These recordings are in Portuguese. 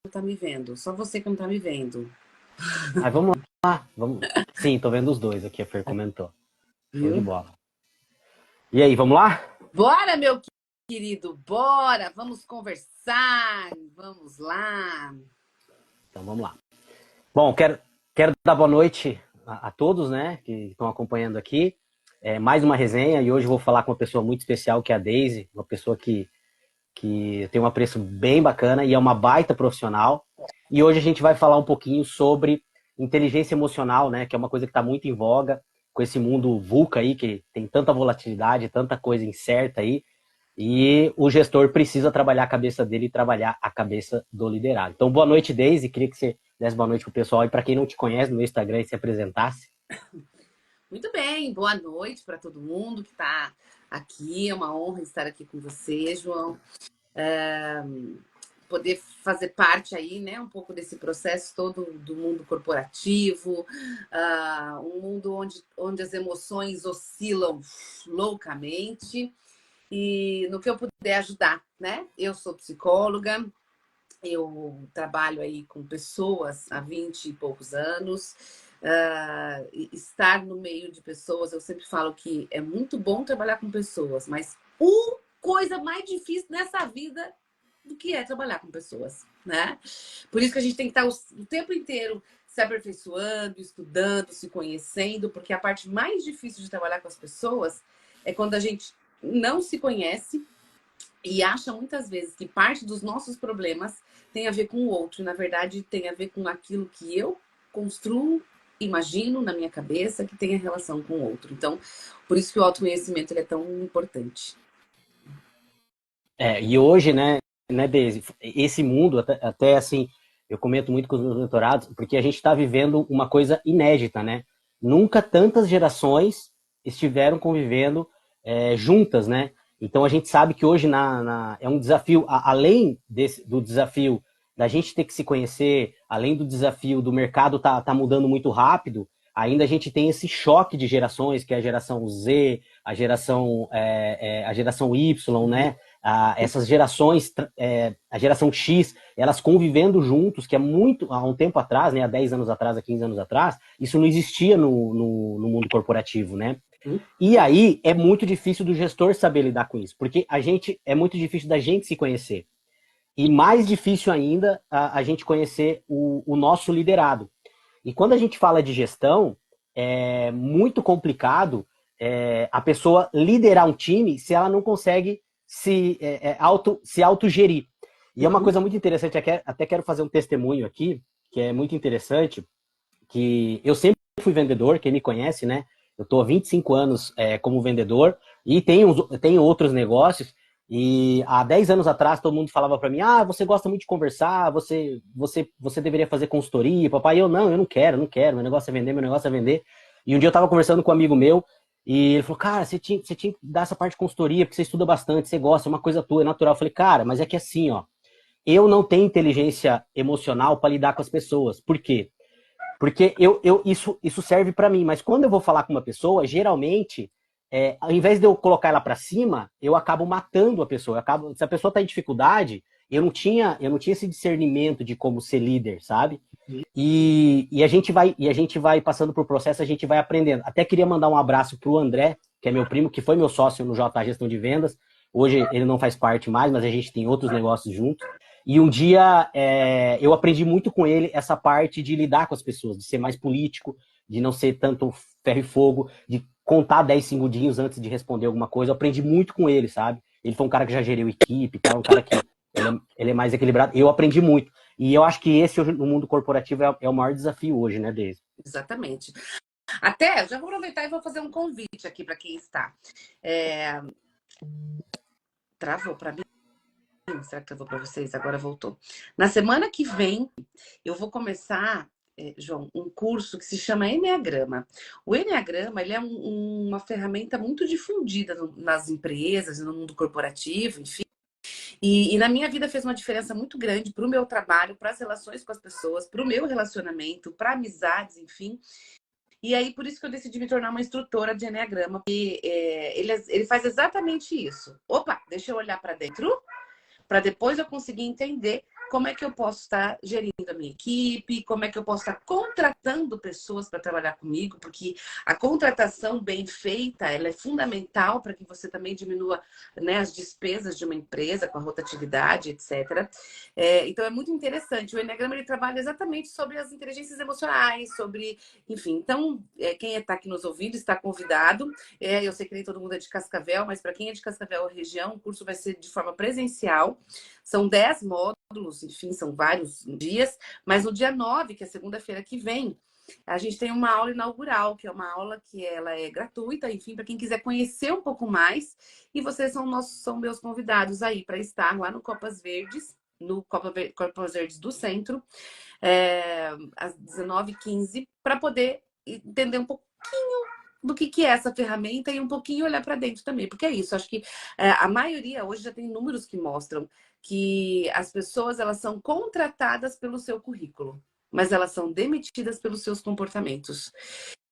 tá me vendo. Só você que não tá me vendo. Aí vamos lá. Vamos... Sim, tô vendo os dois aqui, a Fer comentou. Show de Viu? bola. E aí, vamos lá? Bora, meu querido, bora! Vamos conversar. Vamos lá. Então vamos lá. Bom, quero dar boa noite a todos, né, que estão acompanhando aqui. Mais uma resenha e hoje eu vou falar com uma pessoa muito especial, que é a Daisy, uma pessoa que tem um apreço bem bacana e é uma baita profissional. E hoje a gente vai falar um pouquinho sobre inteligência emocional, né, que é uma coisa que está muito em voga com esse mundo VUCA aí, que tem tanta volatilidade, tanta coisa incerta aí. E o gestor precisa trabalhar a cabeça dele e trabalhar a cabeça do liderado. Então, boa noite, Deise. Queria que você desse boa noite pro pessoal. E para quem não te conhece no Instagram, se apresentasse. Muito bem, boa noite para todo mundo que está aqui. É uma honra estar aqui com você, João. Poder fazer parte aí, né, um pouco desse processo todo do mundo corporativo, um mundo onde as emoções oscilam loucamente. E no que eu puder ajudar, né? Eu sou psicóloga, eu trabalho aí com pessoas há 20 e poucos anos. Estar no meio de pessoas, eu sempre falo que é muito bom trabalhar com pessoas, mas a coisa mais difícil nessa vida do que é trabalhar com pessoas, né? Por isso que a gente tem que estar o tempo inteiro se aperfeiçoando, estudando, se conhecendo, porque a parte mais difícil de trabalhar com as pessoas é quando a gente não se conhece e acha muitas vezes que parte dos nossos problemas tem a ver com o outro. E, na verdade, tem a ver com aquilo que eu construo, imagino na minha cabeça que tem a relação com o outro. Então, por isso que o autoconhecimento ele é tão importante. E hoje, né, Deise, esse mundo, até assim, eu comento muito com os meus mentorados, porque a gente está vivendo uma coisa inédita, né? Nunca tantas gerações estiveram convivendo juntas, né? Então a gente sabe que hoje é um desafio, além do desafio da gente ter que se conhecer, além do desafio do mercado tá mudando muito rápido, ainda a gente tem esse choque de gerações, que é a geração Z, a geração Y, né? Essas gerações, a geração X, elas convivendo juntos, que é muito, há um tempo atrás, né, há 10 anos atrás, há 15 anos atrás, isso não existia no mundo corporativo, né? E aí é muito difícil do gestor saber lidar com isso, porque é muito difícil da gente se conhecer. E mais difícil ainda a gente conhecer o nosso liderado. E quando a gente fala de gestão, é muito complicado a pessoa liderar um time se ela não consegue se autogerir. E é uma coisa muito interessante, até quero fazer um testemunho aqui, que é muito interessante, que eu sempre fui vendedor, quem me conhece, né? Eu estou há 25 anos como vendedor e tenho outros negócios. E há 10 anos atrás todo mundo falava para mim: ah, você gosta muito de conversar, você deveria fazer consultoria, papai. Eu não quero, meu negócio é vender, meu negócio é vender. E um dia eu estava conversando com um amigo meu e ele falou: cara, você tinha que dar essa parte de consultoria, porque você estuda bastante, você gosta, é uma coisa tua, é natural. Eu falei: cara, mas é que assim, ó, eu não tenho inteligência emocional para lidar com as pessoas. Por quê? Porque isso serve para mim, mas quando eu vou falar com uma pessoa, geralmente, ao invés de eu colocar ela para cima, eu acabo matando a pessoa. Se a pessoa está em dificuldade, eu não tinha esse discernimento de como ser líder, sabe? E a gente vai passando por processo, a gente vai aprendendo. Até queria mandar um abraço pro André, que é meu primo, que foi meu sócio no J Gestão de Vendas. Hoje ele não faz parte mais, mas a gente tem outros negócios juntos. E um dia eu aprendi muito com ele essa parte de lidar com as pessoas, de ser mais político, de não ser tanto ferro e fogo, de contar 10 segundinhos antes de responder alguma coisa. Eu aprendi muito com ele, sabe? Ele foi um cara que já geriu equipe e tal, um cara que ele é mais equilibrado. Eu aprendi muito. E eu acho que esse, hoje, no mundo corporativo, é o maior desafio hoje, né, Deise? Exatamente. Até, já vou aproveitar e vou fazer um convite aqui para quem está. Travou para mim? Será que travou para vocês? Agora voltou. Na semana que vem, eu vou começar, João, um curso que se chama Enneagrama. O Enneagrama ele é uma ferramenta muito difundida nas empresas e no mundo corporativo, enfim. E na minha vida fez uma diferença muito grande para o meu trabalho, para as relações com as pessoas, para o meu relacionamento, para amizades, enfim. E aí, por isso que eu decidi me tornar uma instrutora de Enneagrama. E ele faz exatamente isso. Opa, deixa eu olhar para dentro, para depois eu conseguir entender como é que eu posso estar gerindo a minha equipe, como é que eu posso estar contratando pessoas para trabalhar comigo, porque a contratação bem feita, ela é fundamental para que você também diminua, né, as despesas de uma empresa com a rotatividade, etc. Então é muito interessante. O Eneagrama ele trabalha exatamente sobre as inteligências emocionais, sobre, enfim. Então, quem está aqui nos ouvindo está convidado. Eu sei que nem todo mundo é de Cascavel, mas para quem é de Cascavel ou região, o curso vai ser de forma presencial. São 10 módulos, enfim, são vários dias. Mas no dia 9, que é segunda-feira que vem, a gente tem uma aula inaugural, que é uma aula que ela é gratuita, enfim, para quem quiser conhecer um pouco mais. E vocês são meus convidados aí para estar lá no Copas Verdes, no Copas Verdes do Centro, às 19h15, para poder entender um pouquinho do que é essa ferramenta e um pouquinho olhar para dentro também. Porque é isso, acho que a maioria hoje já tem números que mostram que as pessoas elas são contratadas pelo seu currículo, mas elas são demitidas pelos seus comportamentos.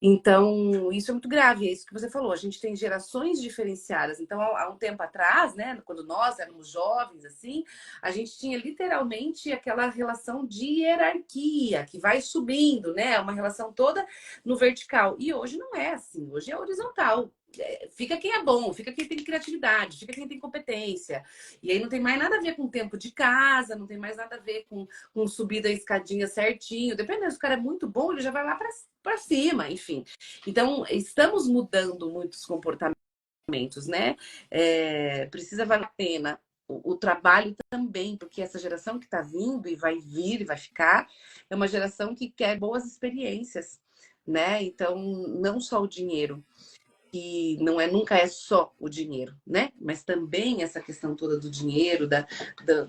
Então, isso é muito grave, é isso que você falou. A gente tem gerações diferenciadas. Então, há um tempo atrás, né, quando nós éramos jovens, assim, a gente tinha literalmente aquela relação de hierarquia que vai subindo, né? Uma relação toda no vertical. E hoje não é assim, hoje é horizontal. Fica quem é bom, fica quem tem criatividade, fica quem tem competência. E aí não tem mais nada a ver com tempo de casa, não tem mais nada a ver com subir a escadinha certinho. Dependendo, se o cara é muito bom, ele já vai lá para cima, enfim. Então, estamos mudando muitos comportamentos, né? Precisa valer a pena o trabalho também, porque essa geração que está vindo e vai vir e vai ficar é uma geração que quer boas experiências, né? Então, não só o dinheiro que não nunca é só o dinheiro, né? Mas também essa questão toda do dinheiro,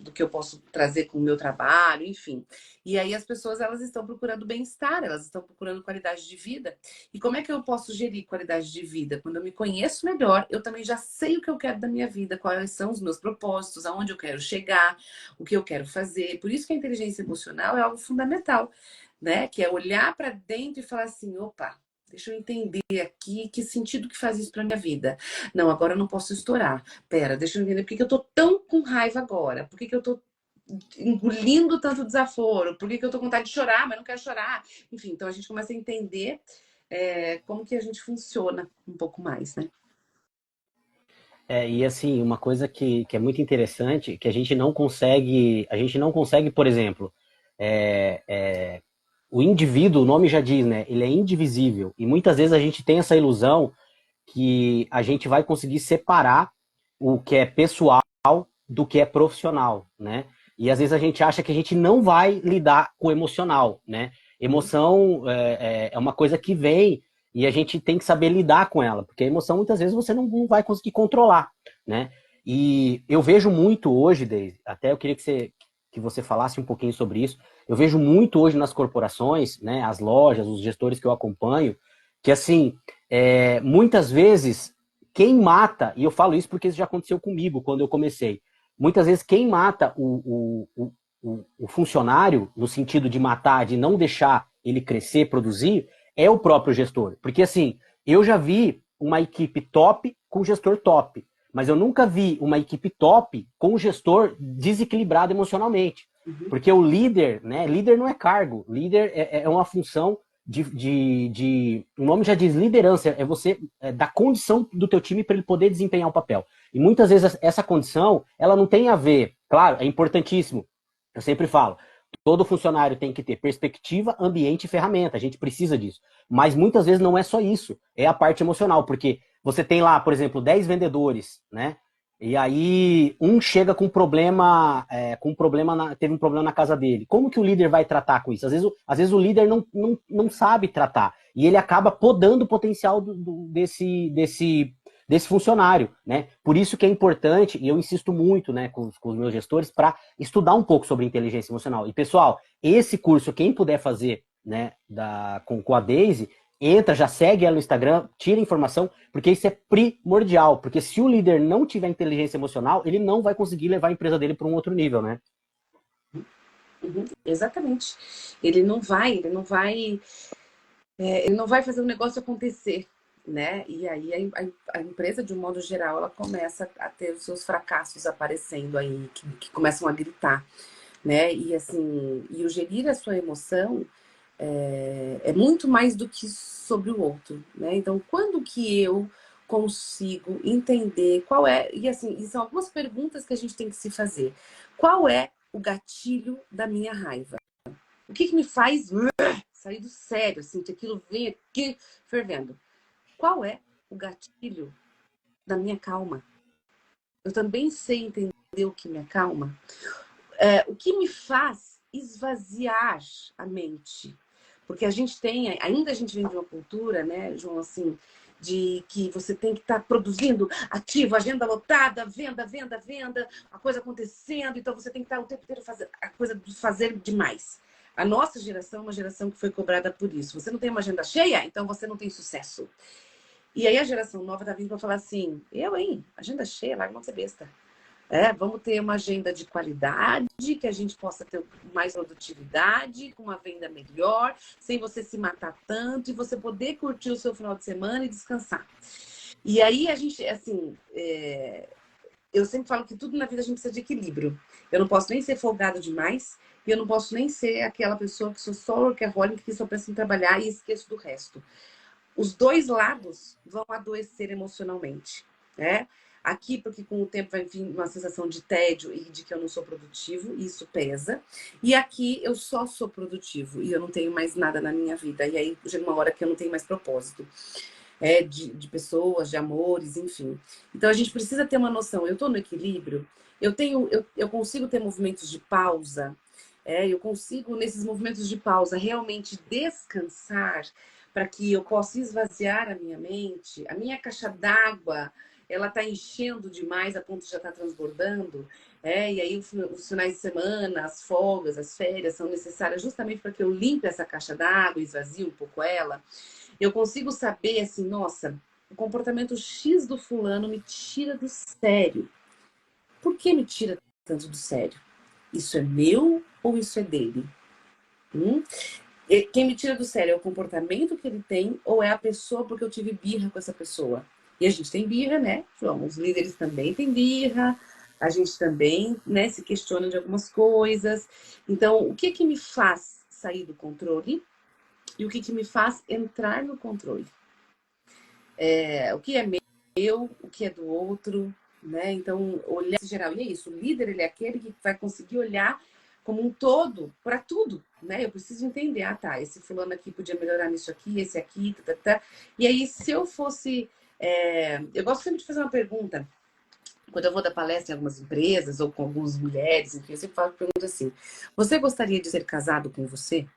do que eu posso trazer com o meu trabalho, enfim. E aí as pessoas elas estão procurando bem-estar, elas estão procurando qualidade de vida. E como é que eu posso gerir qualidade de vida? Quando eu me conheço melhor, eu também já sei o que eu quero da minha vida, quais são os meus propósitos, aonde eu quero chegar, o que eu quero fazer. Por isso que a inteligência emocional é algo fundamental, né? Que é olhar para dentro e falar assim, opa, deixa eu entender aqui que sentido que faz isso para minha vida. Não, agora eu não posso estourar. Pera, deixa eu entender por que eu tô tão com raiva agora. Por que eu tô engolindo tanto desaforo? Por que eu tô com vontade de chorar, mas não quero chorar? Enfim, então a gente começa a entender como que a gente funciona um pouco mais, né? E assim, uma coisa que é muito interessante, que a gente não consegue, por exemplo, o indivíduo, o nome já diz, né? Ele é indivisível. E muitas vezes a gente tem essa ilusão que a gente vai conseguir separar o que é pessoal do que é profissional, né? E às vezes a gente acha que a gente não vai lidar com o emocional, né? Emoção é uma coisa que vem e a gente tem que saber lidar com ela, porque a emoção muitas vezes você não vai conseguir controlar, né? E eu vejo muito hoje, Deise, até eu queria que você falasse um pouquinho sobre isso, eu vejo muito hoje nas corporações, né, as lojas, os gestores que eu acompanho, que assim, muitas vezes quem mata, e eu falo isso porque isso já aconteceu comigo quando eu comecei, muitas vezes quem mata o funcionário, no sentido de matar, de não deixar ele crescer, produzir, é o próprio gestor. Porque assim, eu já vi uma equipe top com gestor top, mas eu nunca vi uma equipe top com gestor desequilibrado emocionalmente. Porque o líder, né? Líder não é cargo, líder é uma função o nome já diz liderança, é você dar condição do teu time para ele poder desempenhar o papel. E muitas vezes essa condição, ela não tem a ver, claro, é importantíssimo, eu sempre falo, todo funcionário tem que ter perspectiva, ambiente e ferramenta, a gente precisa disso. Mas muitas vezes não é só isso, é a parte emocional, porque você tem lá, por exemplo, 10 vendedores, né? E aí um chega com problema, teve um problema na casa dele. Como que o líder vai tratar com isso? Às vezes o líder não sabe tratar. E ele acaba podando o potencial desse funcionário, né? Por isso que é importante, e eu insisto muito, né, com os meus gestores, para estudar um pouco sobre inteligência emocional. E, pessoal, esse curso, quem puder fazer, né, com a Deise, entra, já segue ela no Instagram, tira informação, porque isso é primordial. Porque se o líder não tiver inteligência emocional, ele não vai conseguir levar a empresa dele para um outro nível, né? Exatamente. Ele não vai fazer o negócio acontecer, né? E aí a empresa, de um modo geral, ela começa a ter os seus fracassos aparecendo aí, que começam a gritar. né? E assim, e o gerir a sua emoção é muito mais do que sobre o outro, né? Então, quando que eu consigo entender qual é... E assim, e são algumas perguntas que a gente tem que se fazer. Qual é o gatilho da minha raiva? O que me faz sair do sério, assim, que aquilo vem aqui fervendo? Qual é o gatilho da minha calma? Eu também sei entender o que me acalma. O que me faz esvaziar a mente? Porque a gente tem, ainda a gente vem de uma cultura, né, João, assim, de que você tem que estar produzindo ativo, agenda lotada, venda, venda, venda, a coisa acontecendo, então você tem que estar o tempo inteiro fazendo a coisa de fazer demais. A nossa geração é uma geração que foi cobrada por isso. Você não tem uma agenda cheia, então você não tem sucesso. E aí a geração nova tá vindo para falar assim, hein, agenda cheia, larga uma ser besta. Vamos ter uma agenda de qualidade, que a gente possa ter mais produtividade, com uma venda melhor, sem você se matar tanto e você poder curtir o seu final de semana e descansar. E aí a gente, assim, eu sempre falo que tudo na vida a gente precisa de equilíbrio. Eu não posso nem ser folgado demais e eu não posso nem ser aquela pessoa que sou só workaholic, que só pensa em trabalhar e esqueço do resto. Os dois lados vão adoecer emocionalmente, né? Aqui, porque com o tempo vai vir uma sensação de tédio e de que eu não sou produtivo, e isso pesa. E aqui eu só sou produtivo e eu não tenho mais nada na minha vida. E aí chega uma hora que eu não tenho mais propósito. De pessoas, de amores, enfim. Então a gente precisa ter uma noção. Eu estou no equilíbrio, eu consigo ter movimentos de pausa, eu consigo, nesses movimentos de pausa, realmente descansar para que eu possa esvaziar a minha mente. A minha caixa d'água, ela está enchendo demais a ponto de já estar transbordando. E aí os finais de semana, as folgas, as férias são necessárias justamente para que eu limpe essa caixa d'água, esvazie um pouco ela. Eu consigo saber assim, nossa, o comportamento X do fulano me tira do sério. Por que me tira tanto do sério? Isso é meu ou isso é dele? Quem me tira do sério é o comportamento que ele tem ou é a pessoa porque eu tive birra com essa pessoa? E a gente tem birra, né, João? Os líderes também têm birra, a gente também, né, se questiona de algumas coisas. Então, o que me faz sair do controle e o que me faz entrar no controle? O que é meu, o que é do outro, né? Então, olhar em geral. E é isso, o líder, ele é aquele que vai conseguir olhar como um todo para tudo, né? Eu preciso entender, tá, esse fulano aqui podia melhorar nisso aqui, esse aqui, tá. E aí, se eu fosse... eu gosto sempre de fazer uma pergunta, quando eu vou dar palestra em algumas empresas ou com algumas mulheres, enfim, eu sempre falo pergunta assim, você gostaria de ser casado com você?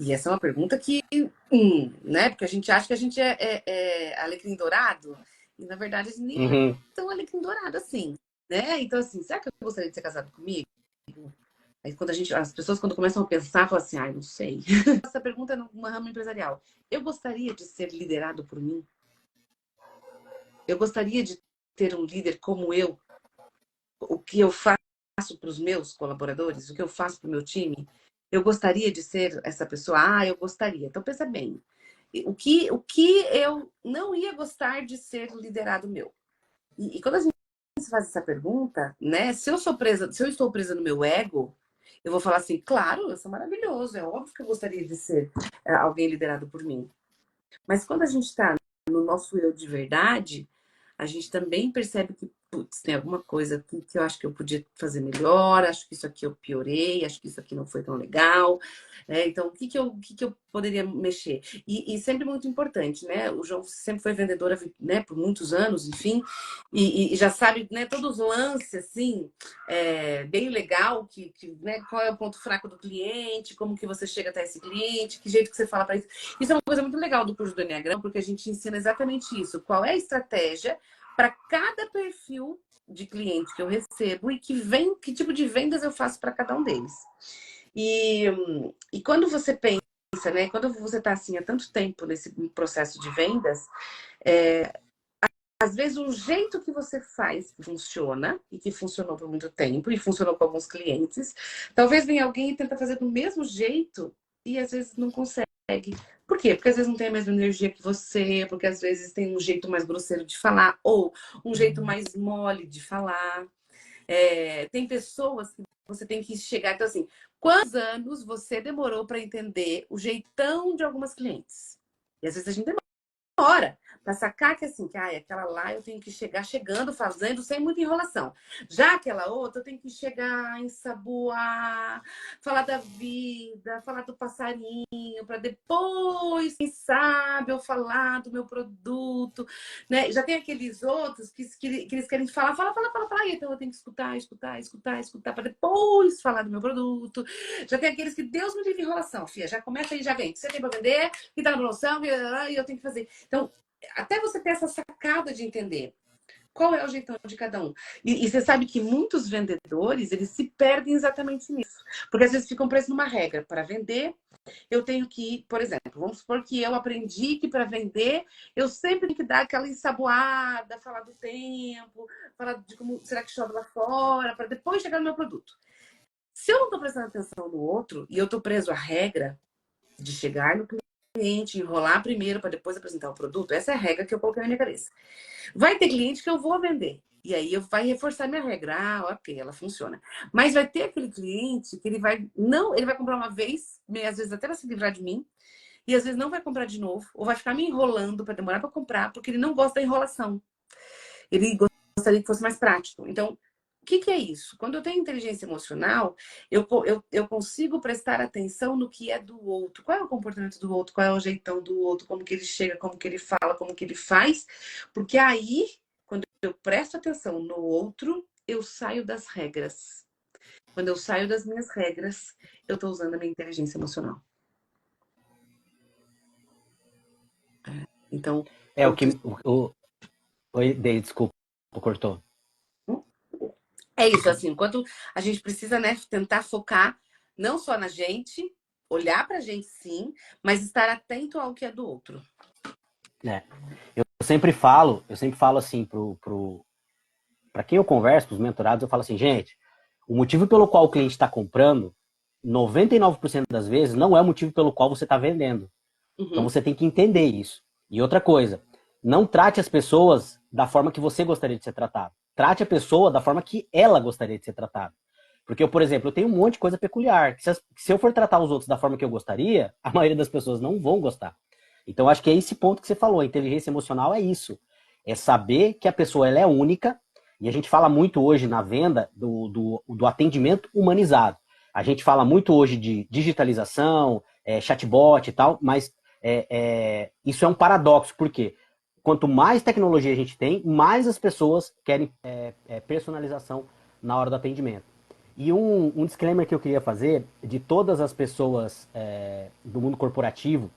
E essa é uma pergunta que, né? Porque a gente acha que a gente é alecrim dourado, e na verdade a gente nem é Uhum. tão alecrim dourado assim, né? Então, assim, será que eu gostaria de ser casado comigo? Aí quando as pessoas quando começam a pensar, falam assim, ai, não sei. Essa pergunta é numa rama empresarial. Eu gostaria de ser liderado por mim? Eu gostaria de ter um líder como eu? O que eu faço para os meus colaboradores? O que eu faço para o meu time? Eu gostaria de ser essa pessoa? Ah, eu gostaria. Então, pensa bem. O que eu não ia gostar de ser liderado meu? E quando a gente faz essa pergunta, né? Se eu estou presa no meu ego, eu vou falar assim, claro, eu sou maravilhoso, é óbvio que eu gostaria de ser alguém liderado por mim. Mas quando a gente está no nosso eu de verdade, a gente também percebe que, putz, tem alguma coisa que eu acho que eu podia fazer melhor, acho que isso aqui eu piorei, acho que isso aqui não foi tão legal. Então, o que eu poderia mexer? E sempre muito importante, né? O João sempre foi vendedora, né, por muitos anos, enfim, e já sabe, né, todos os lances, assim, bem legal, né, qual é o ponto fraco do cliente, como que você chega até esse cliente, que jeito que você fala para isso. Isso é uma coisa muito legal do curso do Enneagrama, porque a gente ensina exatamente isso. Qual é a estratégia para cada perfil de cliente que eu recebo e que tipo de vendas eu faço para cada um deles. E quando você pensa, né? Quando você está assim há tanto tempo nesse processo de vendas, às vezes o jeito que você faz funciona e que funcionou por muito tempo e funcionou com alguns clientes. Talvez venha alguém e tenta fazer do mesmo jeito e às vezes não consegue. Por quê? Porque às vezes não tem a mesma energia que você, porque às vezes tem um jeito mais grosseiro de falar ou um jeito mais mole de falar. Tem pessoas que você tem que chegar. Então, assim, quantos anos você demorou para entender o jeitão de algumas clientes? E às vezes a gente demora para sacar que assim, que aquela lá eu tenho que chegar chegando, fazendo, sem muita enrolação. Já aquela outra, eu tenho que chegar, ensaboar, falar da vida, falar do passarinho, para depois, quem sabe, eu falar do meu produto, né? Já tem aqueles outros que eles querem falar, fala, então eu tenho que escutar, para depois falar do meu produto. Já tem aqueles que Deus me livre enrolação, filha, já começa aí, já vem. Você tem para vender, que tá na promoção, e eu tenho que fazer. Então, até você ter essa sacada de entender qual é o jeitão de cada um. E você sabe que muitos vendedores, eles se perdem exatamente nisso. Porque às vezes ficam presos numa regra. Para vender, eu tenho que, por exemplo, vamos supor que eu aprendi que para vender, eu sempre tenho que dar aquela ensaboada, falar do tempo, falar de como será que chove lá fora, para depois chegar no meu produto. Se eu não estou prestando atenção no outro e eu estou preso à regra de chegar no cliente, enrolar primeiro para depois apresentar o produto, essa é a regra que eu coloquei na minha cabeça. Vai ter cliente que eu vou vender. E aí eu vai reforçar minha regra. Ok, ela funciona. Mas vai ter aquele cliente que ele vai comprar uma vez, às vezes até vai se livrar de mim, e às vezes não vai comprar de novo, ou vai ficar me enrolando para demorar para comprar, porque ele não gosta da enrolação. Ele gostaria que fosse mais prático. Então, o que é isso? Quando eu tenho inteligência emocional, eu consigo prestar atenção no que é do outro. Qual é o comportamento do outro? Qual é o jeitão do outro? Como que ele chega? Como que ele fala? Como que ele faz? Porque aí, quando eu presto atenção no outro, eu saio das regras. Quando eu saio das minhas regras, eu estou usando a minha inteligência emocional. Então, É o que. Oi, Dei, desculpa, cortou. é isso, assim, enquanto a gente precisa, né, tentar focar não só na gente, olhar pra gente sim, mas estar atento ao que é do outro. É. Eu sempre falo assim para quem eu converso, os mentorados, eu falo assim, gente, o motivo pelo qual o cliente está comprando, 99% das vezes, não é o motivo pelo qual você está vendendo. Então Uhum. você tem que entender isso. E outra coisa, não trate as pessoas da forma que você gostaria de ser tratado. Trate a pessoa da forma que ela gostaria de ser tratada. Porque eu, por exemplo, eu tenho um monte de coisa peculiar. Se eu for tratar os outros da forma que eu gostaria, a maioria das pessoas não vão gostar. Então acho que é esse ponto que você falou. A inteligência emocional é isso. É saber que a pessoa ela é única. E a gente fala muito hoje na venda do atendimento humanizado. A gente fala muito hoje de digitalização, chatbot e tal, mas isso é um paradoxo, porque quanto mais tecnologia a gente tem, mais as pessoas querem personalização na hora do atendimento. E um disclaimer que eu queria fazer, de todas as pessoas do mundo corporativo,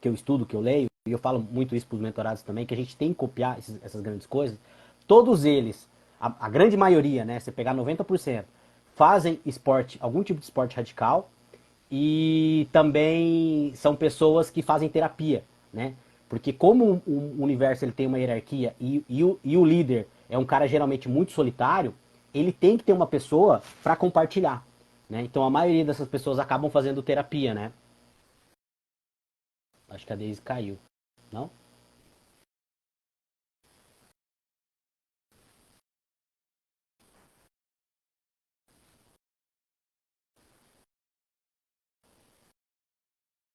que eu estudo, que eu leio, e eu falo muito isso para os mentorados também, que a gente tem que copiar essas grandes coisas, todos eles, a grande maioria, né, você pegar 90%, fazem esporte, algum tipo de esporte radical, e também são pessoas que fazem terapia, né? Porque como o universo ele tem uma hierarquia e o líder é um cara geralmente muito solitário, ele tem que ter uma pessoa para compartilhar, né? Então a maioria dessas pessoas acabam fazendo terapia, né? Acho que a Daisy caiu, não?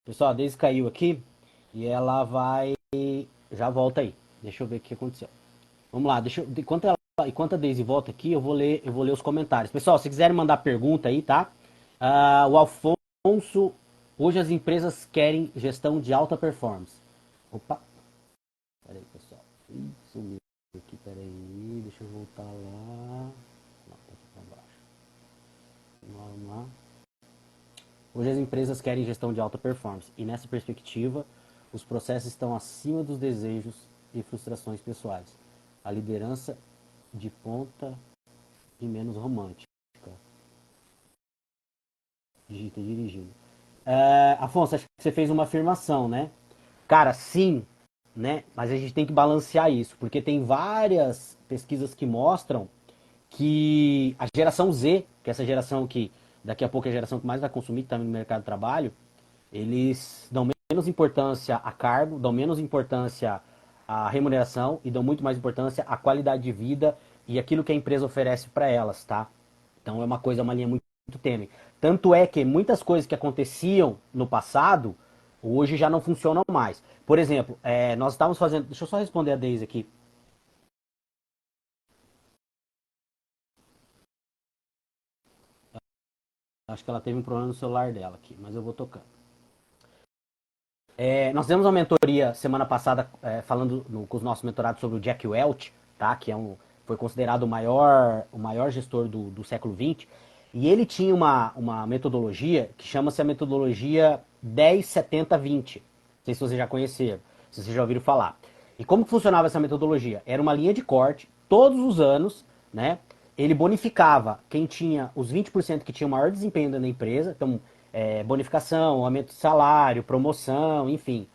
Pessoal, a Daisy caiu aqui e ela vai já volta aí. Deixa eu ver o que aconteceu. Vamos lá, enquanto a Daisy volta aqui, eu vou ler os comentários. Pessoal, se quiserem mandar pergunta aí, tá? O Alfonso, hoje as empresas querem gestão de alta performance. Opa, peraí, pessoal. Ih, sumiu aqui, peraí, deixa eu voltar lá. Não, tá aqui pra baixo. Vamos lá. Hoje as empresas querem gestão de alta performance e nessa perspectiva, os processos estão acima dos desejos e frustrações pessoais. A liderança de ponta e menos romântica. Digita dirigindo. Afonso, acho que você fez uma afirmação, né? Cara, sim, né? Mas a gente tem que balancear isso, porque tem várias pesquisas que mostram que a geração Z, que é essa geração que daqui a pouco é a geração que mais vai consumir, que está no mercado de trabalho, eles dão menos importância a cargo, dão menos importância à remuneração e dão muito mais importância à qualidade de vida e aquilo que a empresa oferece para elas, tá? Então é uma coisa, uma linha muito, muito tênue. Tanto é que muitas coisas que aconteciam no passado, hoje já não funcionam mais. Por exemplo, nós estávamos fazendo. Deixa eu só responder a Deise aqui. Acho que ela teve um problema no celular dela aqui, mas eu vou tocando. Nós fizemos uma mentoria semana passada falando com os nossos mentorados sobre o Jack Welch, tá? Que foi considerado o maior gestor do século XX. E ele tinha uma metodologia que chama-se a metodologia 10-70-20. Não sei se vocês já conheceram, se vocês já ouviram falar. E como que funcionava essa metodologia? Era uma linha de corte, todos os anos, né? Ele bonificava quem tinha os 20% que tinha o maior desempenho dentro da empresa, então bonificação, aumento de salário, promoção, enfim.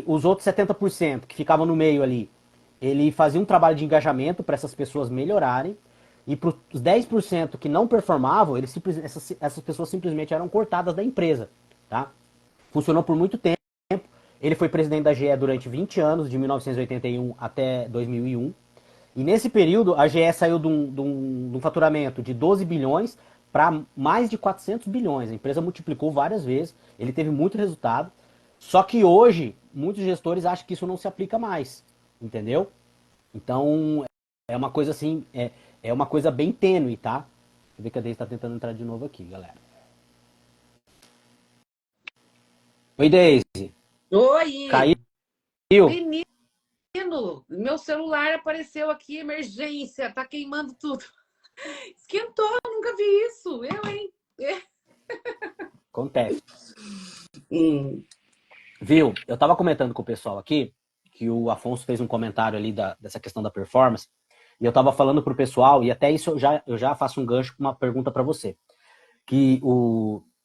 Os outros 70% que ficavam no meio ali, ele fazia um trabalho de engajamento para essas pessoas melhorarem. E para os 10% que não performavam, essas pessoas simplesmente eram cortadas da empresa. Tá? Funcionou por muito tempo. Ele foi presidente da GE durante 20 anos, de 1981 até 2001. E nesse período, a GE saiu de um faturamento de 12 bilhões para mais de 400 bilhões. A empresa multiplicou várias vezes, ele teve muito resultado. Só que hoje, muitos gestores acham que isso não se aplica mais, entendeu? Então, é uma coisa assim, é uma coisa bem tênue, tá? Deixa eu ver que a Deise está tentando entrar de novo aqui, galera. Oi, Deise. Oi! Caiu? Menino, meu celular apareceu aqui, emergência, tá queimando tudo. Esquentou, nunca vi isso. Eu, hein? Acontece. Hum. Viu? Eu tava comentando com o pessoal aqui que o Afonso fez um comentário ali dessa questão da performance. E eu tava falando pro pessoal, e até isso eu já faço um gancho com uma pergunta para você.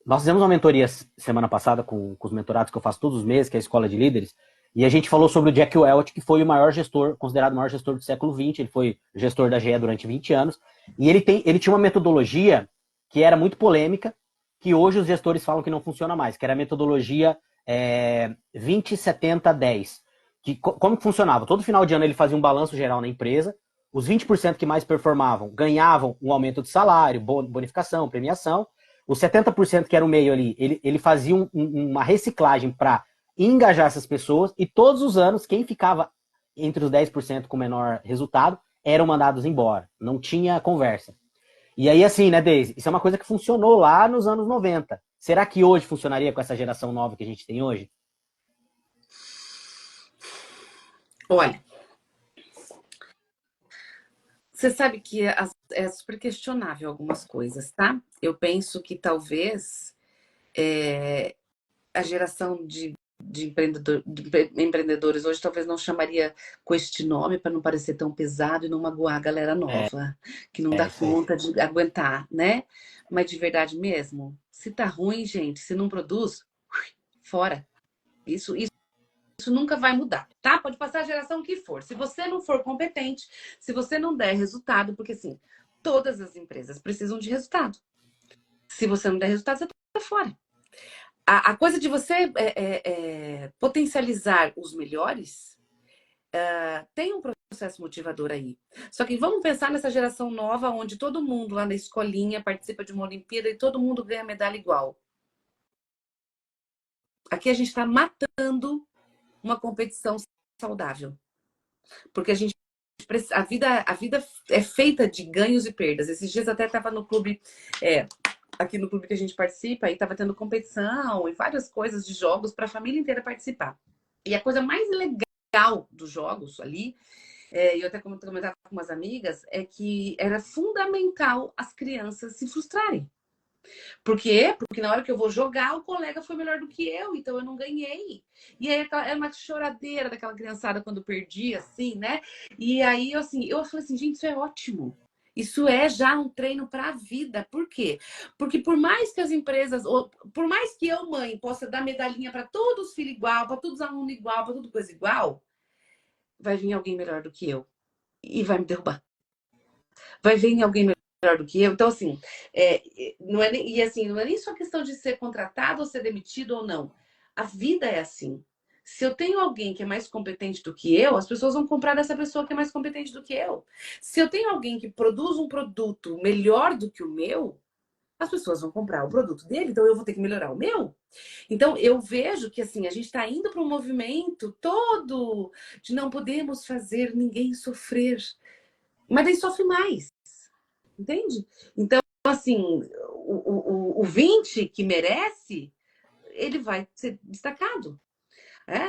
Nós fizemos uma mentoria semana passada com os mentorados que eu faço todos os meses, que é a Escola de Líderes, e a gente falou sobre o Jack Welch, que foi o maior gestor, considerado o maior gestor do século XX, ele foi gestor da GE durante 20 anos, e ele tinha uma metodologia que era muito polêmica, que hoje os gestores falam que não funciona mais, que era a metodologia 20-70-10. Como que funcionava? Todo final de ano ele fazia um balanço geral na empresa, os 20% que mais performavam ganhavam um aumento de salário, bonificação, premiação, os 70% que era o meio ali, ele fazia uma reciclagem para engajar essas pessoas, e todos os anos, quem ficava entre os 10% com menor resultado, eram mandados embora. Não tinha conversa. E aí, assim, né, Deise? Isso é uma coisa que funcionou lá nos anos 90. Será que hoje funcionaria com essa geração nova que a gente tem hoje? Olha, você sabe que é super questionável algumas coisas, tá? Eu penso que talvez a geração de empreendedores hoje talvez não chamaria com este nome para não parecer tão pesado e não magoar a galera nova, que não dá Isso aí. conta de aguentar, né? Mas de verdade mesmo, se tá ruim, gente, se não produz, fora. Isso nunca vai mudar, tá? Pode passar a geração que for. Se você não for competente, se você não der resultado, porque assim, todas as empresas precisam de resultado. Se você não der resultado, você tá fora. A coisa de você potencializar os melhores tem um processo motivador aí. Só que vamos pensar nessa geração nova, onde todo mundo lá na escolinha participa de uma Olimpíada e todo mundo ganha medalha igual. Aqui a gente está matando uma competição saudável. Porque a vida é feita de ganhos e perdas. Esses dias até estava no clube, aqui no clube que a gente participa, e estava tendo competição e várias coisas de jogos para a família inteira participar. E a coisa mais legal dos jogos ali, eu até comentava com umas amigas, é que era fundamental as crianças se frustrarem. Por quê? Porque na hora que eu vou jogar, o colega foi melhor do que eu, então eu não ganhei. E aí era uma choradeira daquela criançada quando perdia, assim, né? E aí, assim, eu falei assim, gente, isso é ótimo. Isso é já um treino para a vida. Por quê? Porque por mais que as empresas, ou por mais que eu, mãe, possa dar medalhinha para todos os filhos igual, para todos os alunos igual, para tudo coisa igual, vai vir alguém melhor do que eu e vai me derrubar. Vai vir alguém melhor do que eu. Então, assim, não é nem, e assim, não é nem só questão de ser contratado ou ser demitido ou não. A vida é assim. Se eu tenho alguém que é mais competente do que eu, as pessoas vão comprar dessa pessoa que é mais competente do que eu. Se eu tenho alguém que produz um produto melhor do que o meu, as pessoas vão comprar o produto dele, então eu vou ter que melhorar o meu. Então eu vejo que assim, a gente está indo para um movimento todo de não podemos fazer ninguém sofrer. Mas daí sofre mais, entende? Então, assim, o 20 que merece, ele vai ser destacado.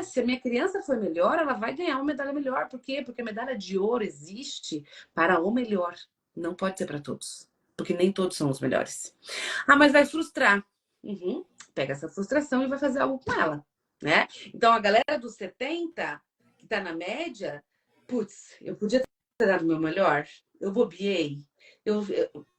Se a minha criança for melhor, ela vai ganhar uma medalha melhor. Por quê? Porque a medalha de ouro existe para o melhor. Não pode ser para todos. Porque nem todos são os melhores. Ah, mas vai frustrar. Uhum. Pega essa frustração e vai fazer algo com ela, né? Então, a galera dos 70, que tá na média, putz, eu podia ter dado o meu melhor. Eu bobiei.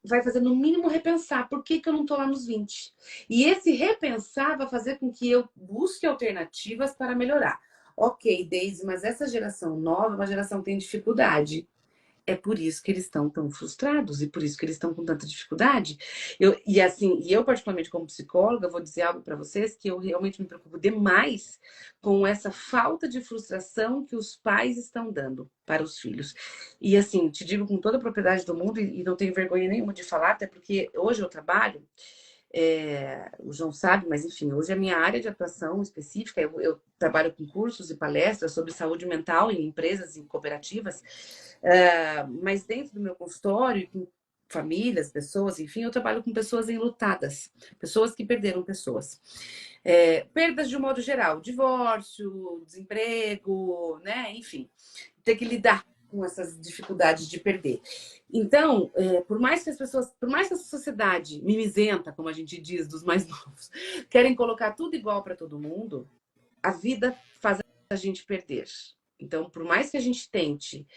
Vai fazer no mínimo repensar por que eu não tô lá nos 20. E esse repensar vai fazer com que eu busque alternativas para melhorar. Ok, Daisy, mas essa geração nova é uma geração que tem dificuldade. É por isso que eles estão tão frustrados e por isso que eles estão com tanta dificuldade. Eu particularmente como psicóloga, vou dizer algo para vocês que eu realmente me preocupo demais com essa falta de frustração que os pais estão dando para os filhos. E assim, te digo com toda a propriedade do mundo e não tenho vergonha nenhuma de falar, até porque hoje eu trabalho o João sabe, mas enfim, hoje a minha área de atuação específica, eu trabalho com cursos e palestras sobre saúde mental em empresas e cooperativas, mas dentro do meu consultório, com famílias, pessoas, enfim, eu trabalho com pessoas enlutadas, pessoas que perderam pessoas. Perdas de um modo geral, divórcio, desemprego, né? Enfim, ter que lidar com essas dificuldades de perder. Então, por mais que a sociedade mimizenta, como a gente diz, dos mais novos, querem colocar tudo igual para todo mundo, a vida faz a gente perder. Então, por mais que a gente tente,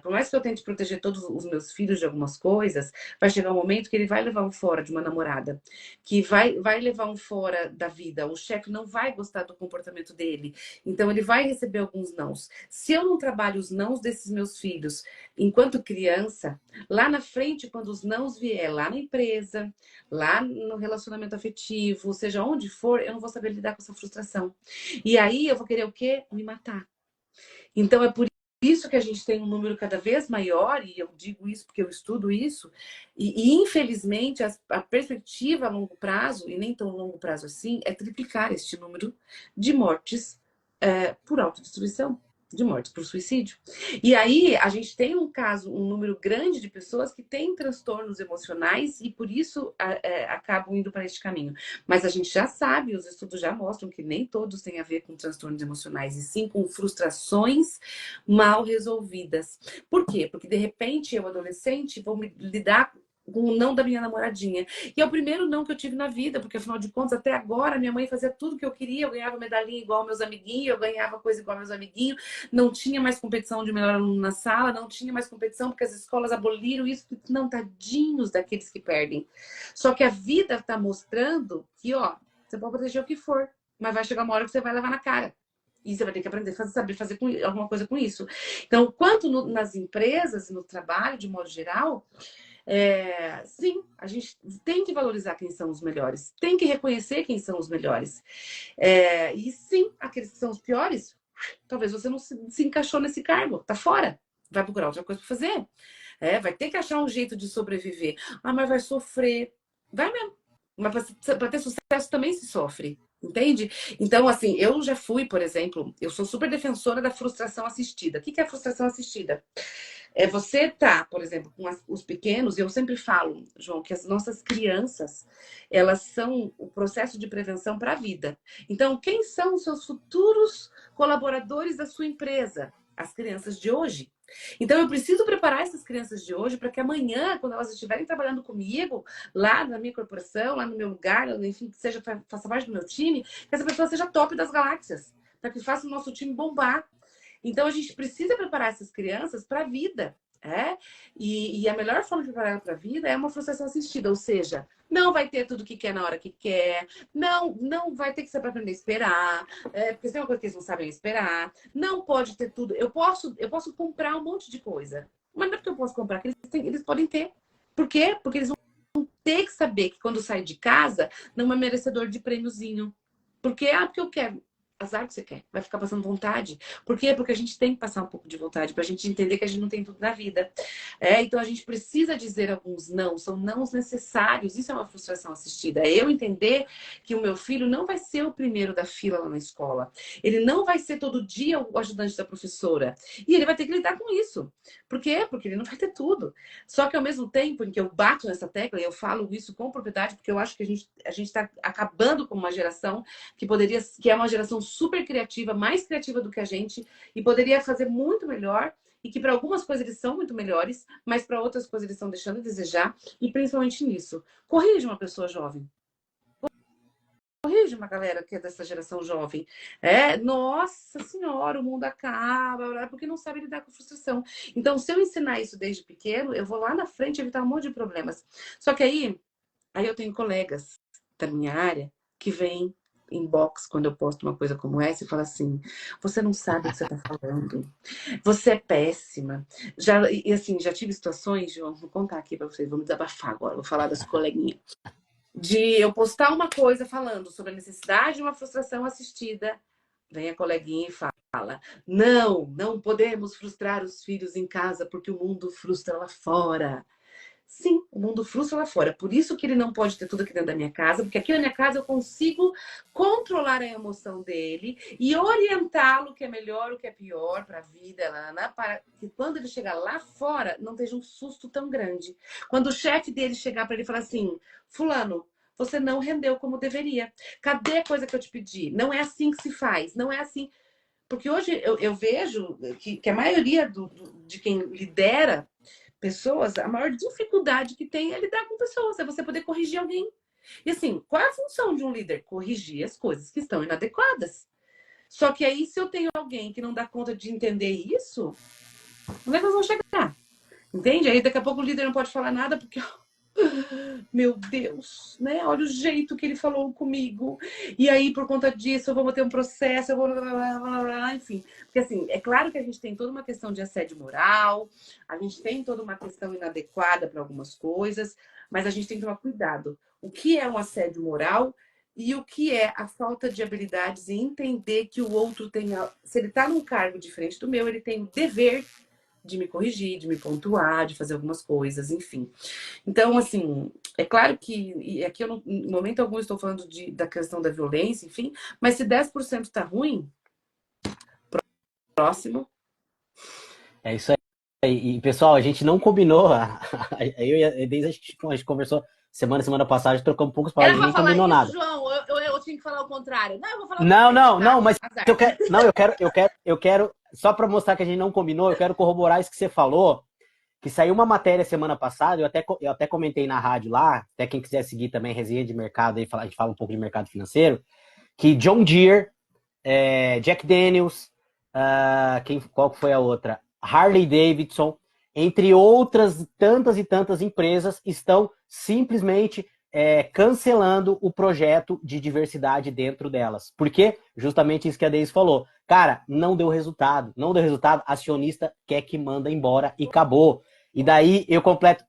por mais que eu tente proteger todos os meus filhos de algumas coisas, vai chegar um momento que ele vai levar um fora de uma namorada, que vai levar um fora da vida. O chefe não vai gostar do comportamento dele, então ele vai receber alguns nãos. Se eu não trabalho os nãos desses meus filhos enquanto criança, lá na frente, quando os nãos vier lá na empresa, lá no relacionamento afetivo, seja onde for, eu não vou saber lidar com essa frustração. E aí eu vou querer o quê? Me matar. Então, é por isso que a gente tem um número cada vez maior, e eu digo isso porque eu estudo isso, infelizmente a perspectiva a longo prazo, e nem tão longo prazo assim, é triplicar este número de mortes por autodestruição, de mortes por suicídio. E aí a gente tem um número grande de pessoas que têm transtornos emocionais e por isso acabam indo para este caminho. Mas a gente já sabe, os estudos já mostram que nem todos têm a ver com transtornos emocionais, e sim com frustrações mal resolvidas. Por quê? Porque de repente eu, adolescente, vou me lidar com o não da minha namoradinha. E é o primeiro não que eu tive na vida, porque afinal de contas, até agora, minha mãe fazia tudo que eu queria, eu ganhava medalhinha igual meus amiguinhos, eu ganhava coisa igual meus amiguinhos, não tinha mais competição de melhor aluno na sala, não tinha mais competição porque as escolas aboliram isso. Não, tadinhos daqueles que perdem. Só que a vida está mostrando que, ó, você pode proteger o que for, mas vai chegar uma hora que você vai levar na cara. E você vai ter que aprender a saber fazer alguma coisa com isso. Então, quanto nas empresas e no trabalho, de modo geral, sim, a gente tem que valorizar quem são os melhores, tem que reconhecer quem são os melhores. E sim, aqueles que são os piores, talvez você não se encaixou nesse cargo, tá fora, vai procurar outra coisa para fazer. Vai ter que achar um jeito de sobreviver. Ah, mas vai sofrer. Vai mesmo. Mas para ter sucesso também se sofre. Entende? Então, assim, eu já fui, por exemplo, eu sou super defensora da frustração assistida. O que é a frustração assistida? Você tá, por exemplo, com os pequenos, e eu sempre falo, João, que as nossas crianças, elas são o processo de prevenção para a vida. Então, quem são os seus futuros colaboradores da sua empresa? As crianças de hoje. Então, eu preciso preparar essas crianças de hoje para que amanhã, quando elas estiverem trabalhando comigo, lá na minha corporação, lá no meu lugar, enfim, que faça parte do meu time, que essa pessoa seja top das galáxias, para que faça o nosso time bombar. Então, a gente precisa preparar essas crianças para a vida. E a melhor forma de preparar para a vida é uma frustração assistida, ou seja, não vai ter tudo que quer na hora que quer, não vai ter que saber aprender a esperar, porque tem uma coisa que eles não sabem esperar, não pode ter tudo. Eu posso comprar um monte de coisa, mas não é porque eu posso comprar, que eles podem ter. Por quê? Porque eles vão ter que saber que quando sai de casa, não é merecedor de prêmiozinho. Porque eu quero. azar que você quer. Vai ficar passando vontade. Por quê? Porque a gente tem que passar um pouco de vontade pra gente entender que a gente não tem tudo na vida. Então a gente precisa dizer alguns não, são nãos necessários. Isso é uma frustração assistida. É eu entender que o meu filho não vai ser o primeiro da fila lá na escola. Ele não vai ser todo dia o ajudante da professora. E ele vai ter que lidar com isso. Por quê? Porque ele não vai ter tudo. Só que ao mesmo tempo em que eu bato nessa tecla, e eu falo isso com propriedade, porque eu acho que a gente está acabando com uma geração que é uma geração super criativa, mais criativa do que a gente, e poderia fazer muito melhor, e que para algumas coisas eles são muito melhores, mas para outras coisas eles estão deixando a desejar, e principalmente nisso. Corrige uma pessoa jovem. Corrige uma galera que é dessa geração jovem. Nossa senhora, o mundo acaba, porque não sabe lidar com frustração. Então, se eu ensinar isso desde pequeno, eu vou lá na frente evitar um monte de problemas. Só que aí eu tenho colegas da minha área que vêm inbox quando eu posto uma coisa como essa e fala assim: você não sabe o que você está falando, você é péssima. Assim, já tive situações, João, vou contar aqui para vocês, vamos desabafar agora, vou falar das coleguinhas. De eu postar uma coisa falando sobre a necessidade de uma frustração assistida, vem a coleguinha e fala: não podemos frustrar os filhos em casa porque o mundo frustra lá fora. Sim, o mundo frustra lá fora. Por isso que ele não pode ter tudo aqui dentro da minha casa, porque aqui na minha casa eu consigo controlar a emoção dele e orientá-lo o que é melhor, o que é pior para a vida, para que quando ele chegar lá fora não esteja um susto tão grande. Quando o chefe dele chegar para ele e falar assim: fulano, você não rendeu como deveria. Cadê a coisa que eu te pedi? Não é assim que se faz, não é assim. Porque hoje eu vejo que a maioria de quem lidera pessoas, a maior dificuldade que tem é lidar com pessoas, é você poder corrigir alguém. E assim, qual é a função de um líder? Corrigir as coisas que estão inadequadas. Só que aí, se eu tenho alguém que não dá conta de entender isso, onde é que nós vamos chegar? Entende? Aí daqui a pouco o líder não pode falar nada porque meu Deus, né? Olha o jeito que ele falou comigo. E aí, por conta disso, eu vou ter um processo, eu vou... Enfim. Porque, assim, é claro que a gente tem toda uma questão de assédio moral, a gente tem toda uma questão inadequada para algumas coisas, mas a gente tem que tomar cuidado. O que é um assédio moral e o que é a falta de habilidades e entender que o outro tem... Se ele está num cargo diferente do meu, ele tem o dever de me corrigir, de me pontuar, de fazer algumas coisas, enfim. Então, assim, é claro que, e aqui eu não, em momento algum estou falando da questão da violência, enfim, mas se 10% tá ruim, próximo. É isso aí. E, pessoal, a gente não combinou. Eu e a Deise, a gente conversou semana passada, trocamos poucos palavras, Era a gente pra nem falar combinou isso, nada. João? Eu tinha que falar o contrário. Não, eu vou falar o Não, diferente, não, tá? não, mas Azar. só para mostrar que a gente não combinou, eu quero corroborar isso que você falou, que saiu uma matéria semana passada, eu até comentei na rádio lá, até quem quiser seguir também, resenha de mercado, aí a gente fala um pouco de mercado financeiro, que John Deere, Jack Daniels, qual foi a outra? Harley Davidson, entre outras tantas e tantas empresas, estão simplesmente cancelando o projeto de diversidade dentro delas. Por quê? Justamente isso que a Deise falou. Cara, não deu resultado. Não deu resultado, acionista quer que manda embora e acabou. E daí eu completo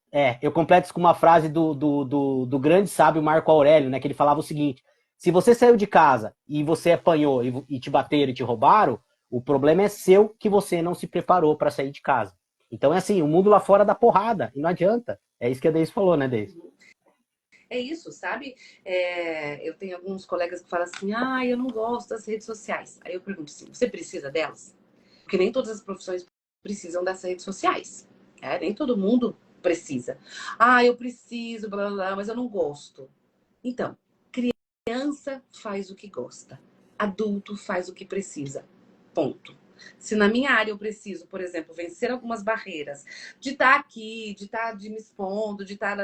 isso com uma frase do grande sábio Marco Aurélio, né? Que ele falava o seguinte: se você saiu de casa e você apanhou e te bateram e te roubaram, o problema é seu que você não se preparou para sair de casa. Então é assim, o mundo lá fora dá porrada e não adianta. É isso que a Deise falou, né, Deise? É isso, sabe? Eu tenho alguns colegas que falam assim: eu não gosto das redes sociais. Aí eu pergunto assim: você precisa delas? Porque nem todas as profissões precisam das redes sociais. Nem todo mundo precisa. Eu preciso, blá blá blá, mas eu não gosto. Então, criança faz o que gosta, adulto faz o que precisa. Ponto. Se na minha área eu preciso, por exemplo, vencer algumas barreiras, de estar aqui, de me expondo, de estar...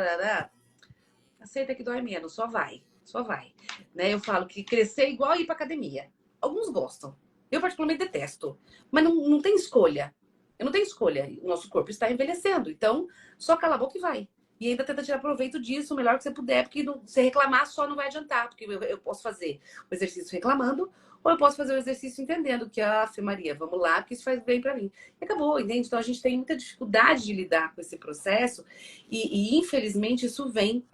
Aceita que dói menos, só vai. Só vai. Né? Eu falo que crescer é igual ir pra academia. Alguns gostam. Eu particularmente detesto. Mas não tem escolha. Eu não tenho escolha. O nosso corpo está envelhecendo. Então, só cala a boca e vai. E ainda tenta tirar proveito disso o melhor que você puder, porque se reclamar só não vai adiantar. Porque eu posso fazer o exercício reclamando, ou eu posso fazer o exercício entendendo que, Maria, vamos lá, porque isso faz bem para mim. E acabou, entende? Então a gente tem muita dificuldade de lidar com esse processo, e infelizmente isso vem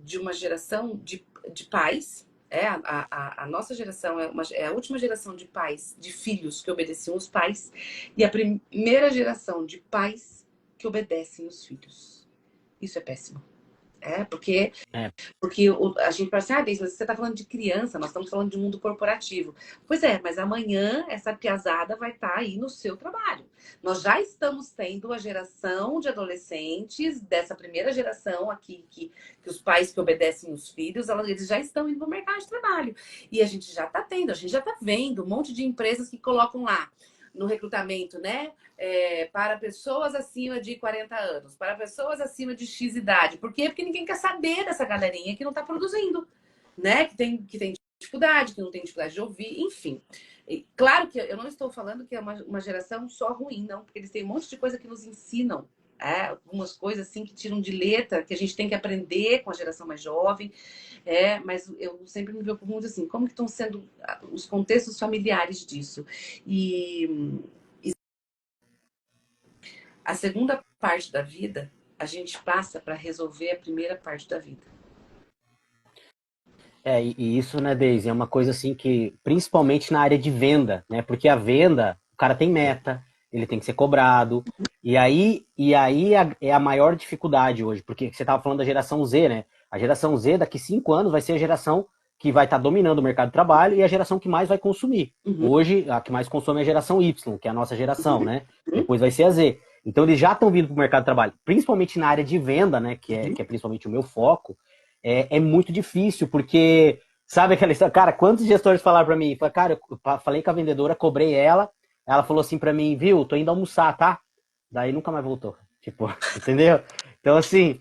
de uma geração de pais A nossa geração é a última geração de pais, de filhos que obedeciam os pais, e a primeira geração de pais que obedecem os filhos. Isso é péssimo. Porque É, a gente pensa, ah, Deise, mas você está falando de criança, nós estamos falando de mundo corporativo. Pois é, mas amanhã essa piazada vai estar aí no seu trabalho. Nós já estamos tendo a geração de adolescentes, dessa primeira geração aqui, que os pais que obedecem os filhos, eles já estão indo para o mercado de trabalho. E a gente já está tendo, a gente já está vendo um monte de empresas que colocam lá no recrutamento, né? Para pessoas acima de 40 anos, para pessoas acima de X idade. Por quê? Porque ninguém quer saber dessa galerinha que não está produzindo, né? Que tem dificuldade, que não tem dificuldade de ouvir, enfim. E, claro que eu não estou falando que é uma geração só ruim, não, porque eles têm um monte de coisa que nos ensinam. Algumas coisas assim que tiram de letra, que a gente tem que aprender com a geração mais jovem. Mas eu sempre me preocupo muito assim, como que estão sendo os contextos familiares disso? E a segunda parte da vida, a gente passa para resolver a primeira parte da vida. e isso, né, Deise, é uma coisa assim que, principalmente na área de venda, né? Porque a venda, o cara tem meta, ele tem que ser cobrado. E aí é a maior dificuldade hoje, porque você estava falando da geração Z, né? A geração Z, daqui 5 anos, vai ser a geração que vai estar dominando o mercado de trabalho e a geração que mais vai consumir. Uhum. Hoje, a que mais consome é a geração Y, que é a nossa geração, né? Uhum. Depois vai ser a Z. Então, eles já estão vindo para o mercado de trabalho, principalmente na área de venda, né? Que é principalmente o meu foco. É muito difícil, porque, sabe aquela história? Cara, quantos gestores falaram para mim? Cara, eu falei com a vendedora, cobrei ela falou assim para mim, viu, tô indo almoçar, tá? Daí nunca mais voltou. Tipo, entendeu? Então, assim,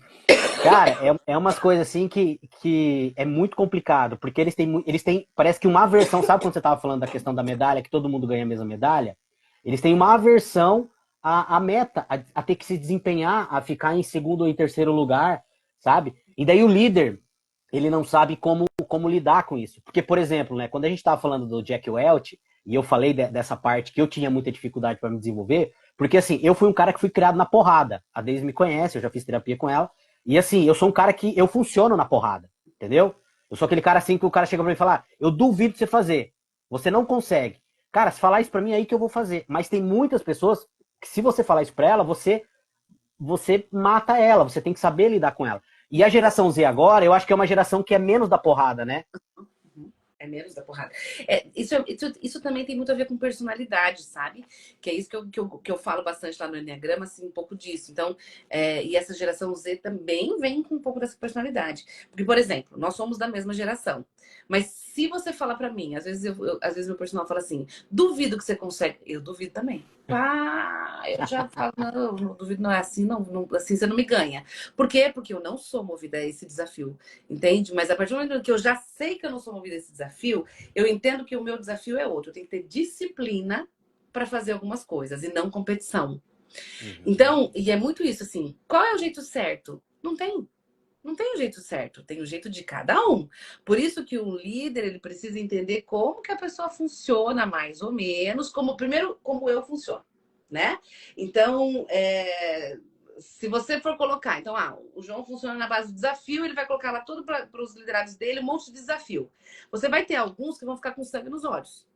cara, é umas coisas assim que é muito complicado, porque eles têm, parece que uma aversão, sabe quando você tava falando da questão da medalha, que todo mundo ganha a mesma medalha? Eles têm uma aversão à meta, a ter que se desempenhar, a ficar em segundo ou em terceiro lugar, sabe? E daí o líder, ele não sabe como lidar com isso. Porque, por exemplo, né, quando a gente estava falando do Jack Welch, e eu falei dessa parte que eu tinha muita dificuldade para me desenvolver, porque assim, eu fui um cara que fui criado na porrada. A Deise me conhece, eu já fiz terapia com ela. E assim, eu sou um cara que eu funciono na porrada, entendeu? Eu sou aquele cara assim que o cara chega pra mim e fala, eu duvido de você fazer. Você não consegue. Cara, se falar isso pra mim, é aí que eu vou fazer. Mas tem muitas pessoas que se você falar isso pra ela, você mata ela, você tem que saber lidar com ela. E a geração Z agora, eu acho que é uma geração que é menos da porrada, né? É menos da porrada. Isso também tem muito a ver com personalidade, sabe? Que é isso que eu falo bastante lá no Enneagrama, assim, um pouco disso. Então, e essa geração Z também vem com um pouco dessa personalidade. Porque, por exemplo, nós somos da mesma geração. Mas se você falar pra mim, às vezes meu personal fala assim, duvido que você consegue. Eu duvido também. Eu já falo, não duvido, não é assim, não, assim você não me ganha. Por quê? Porque eu não sou movida a esse desafio. Entende? Mas a partir do momento que eu já sei que eu não sou movida a esse desafio, eu entendo que o meu desafio é outro. Eu tenho que ter disciplina para fazer algumas coisas e não competição. Então, e é muito isso assim, qual é o jeito certo? Não tem. Não tem o jeito certo, tem o jeito de cada um. Por isso que o líder, ele precisa entender como que a pessoa funciona mais ou menos, primeiro, como eu funciono, né? Então, se você for colocar, então, o João funciona na base do desafio, ele vai colocar lá tudo para os liderados dele, um monte de desafio. Você vai ter alguns que vão ficar com sangue nos olhos.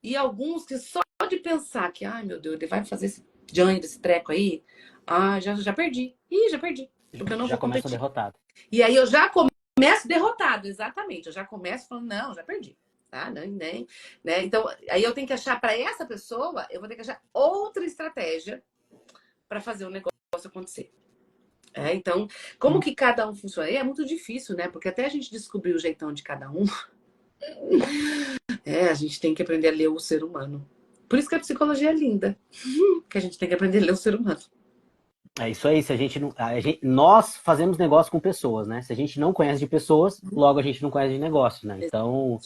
E alguns que só de pensar que, ai meu Deus, ele vai fazer esse Johnny desse treco aí, já perdi. Ih, já perdi. Porque eu não Já vou começa competir. derrotado. E aí eu já começo derrotado, exatamente. Eu já começo falando, não, já perdi. Tá? Nem, né? Então, aí eu tenho que achar para essa pessoa, eu vou ter que achar outra estratégia para fazer o negócio acontecer. Então, como que cada um funciona? E é muito difícil, né? Porque até a gente descobrir o jeitão de cada um, a gente tem que aprender a ler o ser humano. Por isso que a psicologia é linda. Que a gente tem que aprender a ler o ser humano. É isso aí, se a gente não. Nós fazemos negócio com pessoas, né? Se a gente não conhece de pessoas, logo a gente não conhece de negócio, né? Então,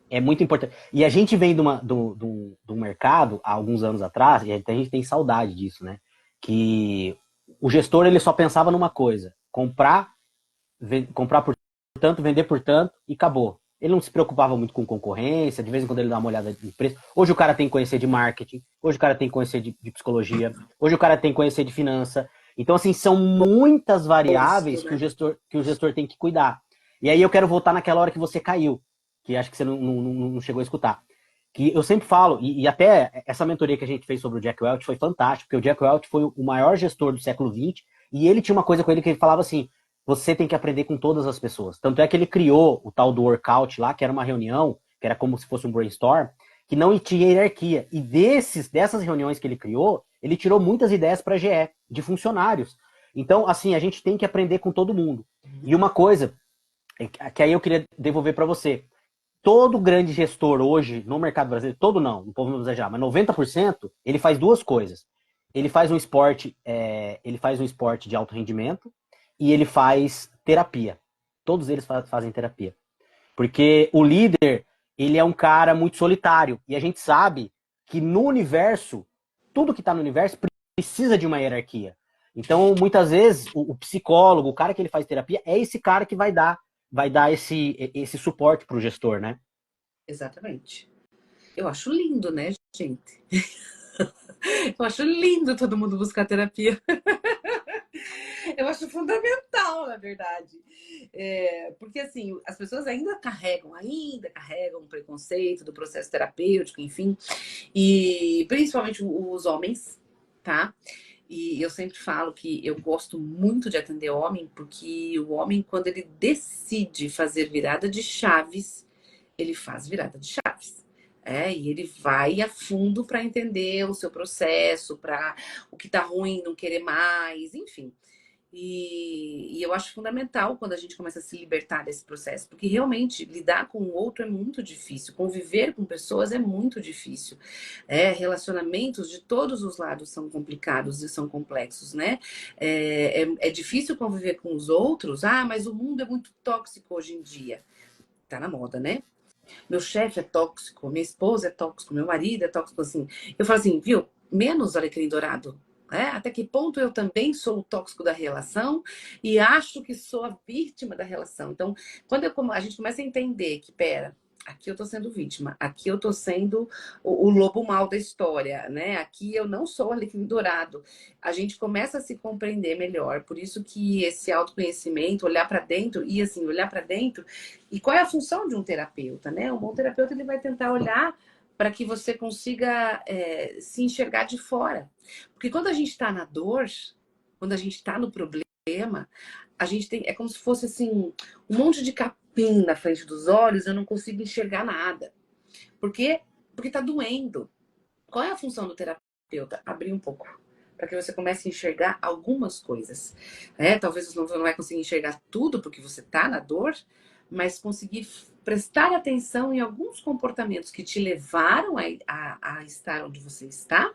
é muito importante. E a gente vem do mercado, há alguns anos atrás, e a gente tem saudade disso, né? Que o gestor ele só pensava numa coisa: comprar por tanto, vender por tanto e acabou. Ele não se preocupava muito com concorrência, de vez em quando ele dá uma olhada em preço. Hoje o cara tem que conhecer de marketing, hoje o cara tem que conhecer de psicologia, hoje o cara tem que conhecer de finança. Então, assim, são muitas variáveis que o gestor tem que cuidar. E aí eu quero voltar naquela hora que você caiu. que acho que você não chegou a escutar. Que eu sempre falo, e até essa mentoria que a gente fez sobre o Jack Welch foi fantástica, porque o Jack Welch foi o maior gestor do século XX, e ele tinha uma coisa com ele que ele falava assim, você tem que aprender com todas as pessoas. Tanto é que ele criou o tal do workout lá, que era uma reunião, que era como se fosse um brainstorm, que não tinha hierarquia. E dessas reuniões que ele criou, ele tirou muitas ideias para a GE, de funcionários. Então, assim, a gente tem que aprender com todo mundo. E uma coisa que aí eu queria devolver para você. Todo grande gestor hoje no mercado brasileiro, todo não povo não exagerar, mas 90%, ele faz duas coisas. Ele faz um esporte de alto rendimento e ele faz terapia. Todos eles fazem terapia. Porque o líder, ele é um cara muito solitário. E a gente sabe que no universo, tudo que está no universo precisa de uma hierarquia. Então, muitas vezes, o psicólogo, o cara que ele faz terapia, é esse cara que vai dar esse suporte para o gestor, né? Exatamente. Eu acho lindo, né, gente? Eu acho lindo todo mundo buscar terapia. Eu acho fundamental, na verdade. Porque, assim, as pessoas ainda carregam um preconceito do processo terapêutico, enfim. E principalmente os homens, tá? E eu sempre falo que eu gosto muito de atender homem, porque o homem, quando ele decide fazer virada de chaves, ele faz virada de chaves. E ele vai a fundo para entender o seu processo, para o que tá ruim, não querer mais, enfim. E eu acho fundamental quando a gente começa a se libertar desse processo, porque realmente lidar com o outro é muito difícil, conviver com pessoas é muito difícil. Relacionamentos de todos os lados são complicados e são complexos, né? É difícil conviver com os outros, mas o mundo é muito tóxico hoje em dia. Tá na moda, né? Meu chefe é tóxico, minha esposa é tóxico, meu marido é tóxico, assim. Eu falo assim, viu? Menos alecrim dourado. Até que ponto eu também sou o tóxico da relação e acho que sou a vítima da relação. Então, quando a gente começa a entender que, pera, aqui eu tô sendo vítima, aqui eu tô sendo o lobo mau da história, né? Aqui eu não sou alecrim dourado. A gente começa a se compreender melhor. Por isso que esse autoconhecimento, olhar para dentro e assim, olhar para dentro. E qual é a função de um terapeuta, né? Um bom terapeuta ele vai tentar olhar para que você consiga se enxergar de fora. Porque quando a gente está na dor, quando a gente está no problema, a gente tem. É como se fosse assim, um monte de capim na frente dos olhos, eu não consigo enxergar nada. Por quê? Porque está doendo. Qual é a função do terapeuta? Abrir um pouco. Para que você comece a enxergar algumas coisas. Talvez você não vai conseguir enxergar tudo porque você está na dor, mas conseguir prestar atenção em alguns comportamentos que te levaram a estar onde você está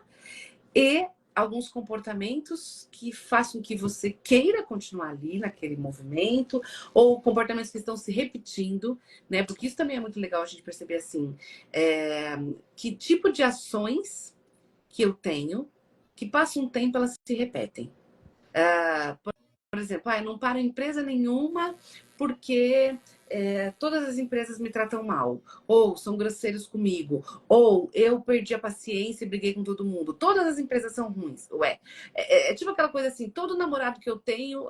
e alguns comportamentos que façam que você queira continuar ali naquele movimento ou comportamentos que estão se repetindo, né? Porque isso também é muito legal a gente perceber assim, que tipo de ações que eu tenho que passa um tempo elas se repetem. Por exemplo, eu não paro em empresa nenhuma porque todas as empresas me tratam mal, ou são grosseiros comigo, ou eu perdi a paciência e briguei com todo mundo. Todas as empresas são ruins. É tipo aquela coisa assim, todo namorado que eu tenho,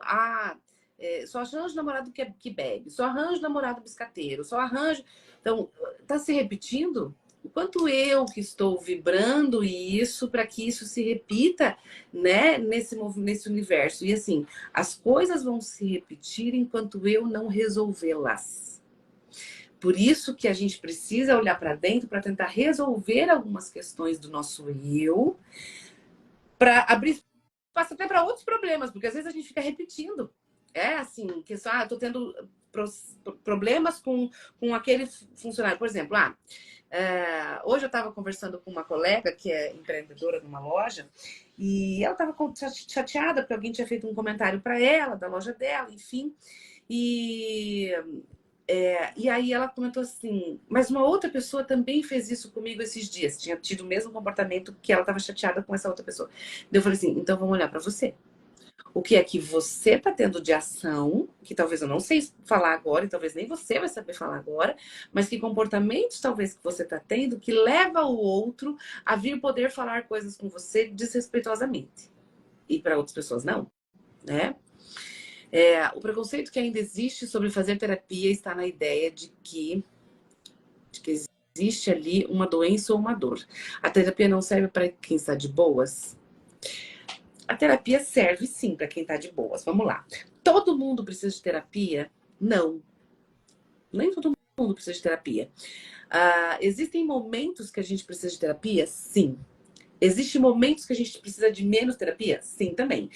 só arranjo namorado que bebe, só arranjo namorado biscateiro, só arranjo... Então, tá se repetindo? O quanto eu que estou vibrando isso para que isso se repita, né, nesse universo. E assim, as coisas vão se repetir enquanto eu não resolvê-las. Por isso que a gente precisa olhar para dentro para tentar resolver algumas questões do nosso eu, para abrir espaço até para outros problemas, porque às vezes a gente fica repetindo. Assim, que só, eu tô tendo problemas com aquele funcionário. Por exemplo, hoje eu estava conversando com uma colega que é empreendedora numa loja e ela estava chateada porque alguém tinha feito um comentário para ela, da loja dela, enfim. E aí ela comentou assim, mas uma outra pessoa também fez isso comigo esses dias, tinha tido o mesmo comportamento que ela estava chateada com essa outra pessoa. Eu falei assim, então vamos olhar para você. O que é que você está tendo de ação, que talvez eu não sei falar agora, e talvez nem você vai saber falar agora, mas que comportamentos talvez que você está tendo que leva o outro a vir poder falar coisas com você desrespeitosamente. E para outras pessoas não, né? O preconceito que ainda existe sobre fazer terapia está na ideia de que de que existe ali uma doença ou uma dor. A terapia não serve para quem está de boas? A terapia serve sim para quem está de boas. Vamos lá. Todo mundo precisa de terapia? Não. Nem todo mundo precisa de terapia. Existem momentos que a gente precisa de terapia? Sim. Existem momentos que a gente precisa de menos terapia? Sim, também.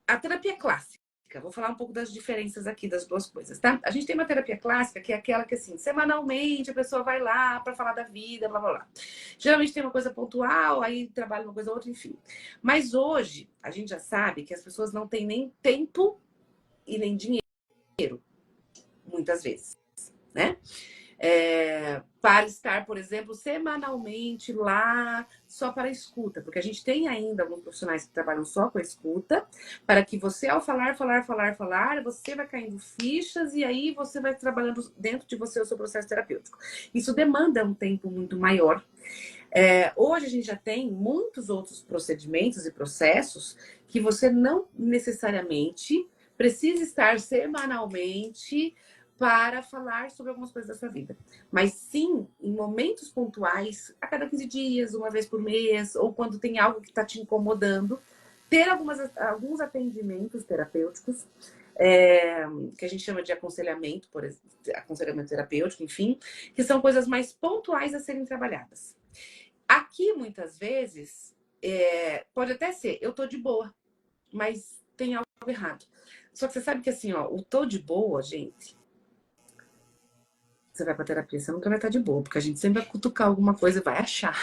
A terapia clássica, vou falar um pouco das diferenças aqui das duas coisas, tá? A gente tem uma terapia clássica que é aquela que, assim, semanalmente a pessoa vai lá para falar da vida, blá, blá, blá. Geralmente tem uma coisa pontual, aí trabalha uma coisa ou outra, enfim. Mas hoje, a gente já sabe que as pessoas não têm nem tempo e nem dinheiro, muitas vezes, né? Para estar, por exemplo, semanalmente lá só para a escuta, porque a gente tem ainda alguns profissionais que trabalham só com a escuta, para que você, ao falar, você vai caindo fichas e aí você vai trabalhando dentro de você o seu processo terapêutico. Isso demanda um tempo muito maior. Hoje a gente já tem muitos outros procedimentos e processos que você não necessariamente precisa estar semanalmente para falar sobre algumas coisas da sua vida. Mas sim, em momentos pontuais, a cada 15 dias, uma vez por mês, ou quando tem algo que está te incomodando, ter alguns atendimentos terapêuticos, que a gente chama de aconselhamento, por exemplo, aconselhamento terapêutico, enfim, que são coisas mais pontuais a serem trabalhadas. Aqui, muitas vezes, pode até ser, eu tô de boa, mas tem algo errado. Só que você sabe que assim, ó, o tô de boa, gente, você vai pra terapia, você nunca vai estar de boa, porque a gente sempre vai cutucar alguma coisa e vai achar.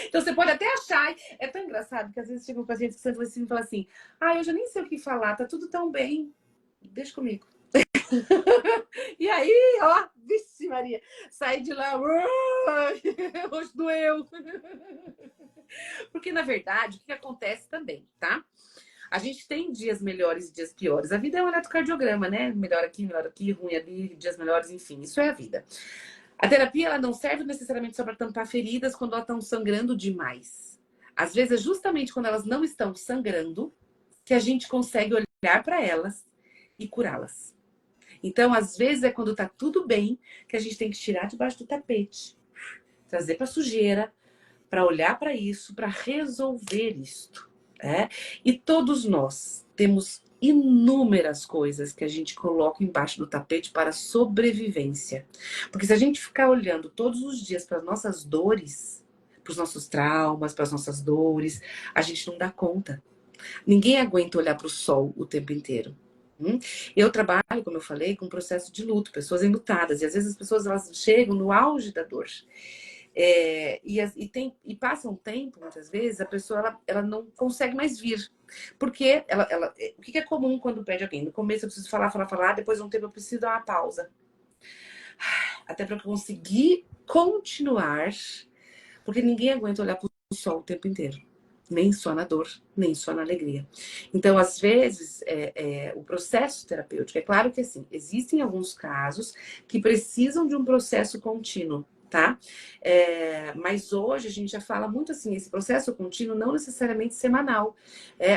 Então você pode até achar, é tão engraçado que às vezes chegam pacientes que sentam assim e falam assim, eu já nem sei o que falar, tá tudo tão bem, deixa comigo. E aí, ó, vixe Maria, saí de lá, hoje doeu. Porque, na verdade, o que acontece também, tá? A gente tem dias melhores e dias piores. A vida é um eletrocardiograma, né? Melhor aqui, ruim ali, dias melhores, enfim. Isso é a vida. A terapia, ela não serve necessariamente só para tampar feridas quando elas estão sangrando demais. Às vezes, é justamente quando elas não estão sangrando que a gente consegue olhar para elas e curá-las. Então, às vezes, é quando tá tudo bem que a gente tem que tirar debaixo do tapete, trazer para sujeira, para olhar para isso, para resolver isto. E todos nós temos inúmeras coisas que a gente coloca embaixo do tapete para sobrevivência. Porque se a gente ficar olhando todos os dias para as nossas dores, para os nossos traumas, para as nossas dores, a gente não dá conta. Ninguém aguenta olhar para o sol o tempo inteiro. Eu trabalho, como eu falei, com um processo de luto, pessoas enlutadas. E às vezes as pessoas elas chegam no auge da dor. E passa um tempo, muitas vezes, a pessoa ela não consegue mais vir. Porque o que é comum quando perde alguém? No começo eu preciso falar, depois de um tempo eu preciso dar uma pausa. Até para eu conseguir continuar, porque ninguém aguenta olhar para o sol o tempo inteiro. Nem só na dor, nem só na alegria. Então, às vezes, o processo terapêutico, é claro que assim, existem alguns casos que precisam de um processo contínuo, tá? Mas hoje a gente já fala muito assim, esse processo contínuo não necessariamente semanal.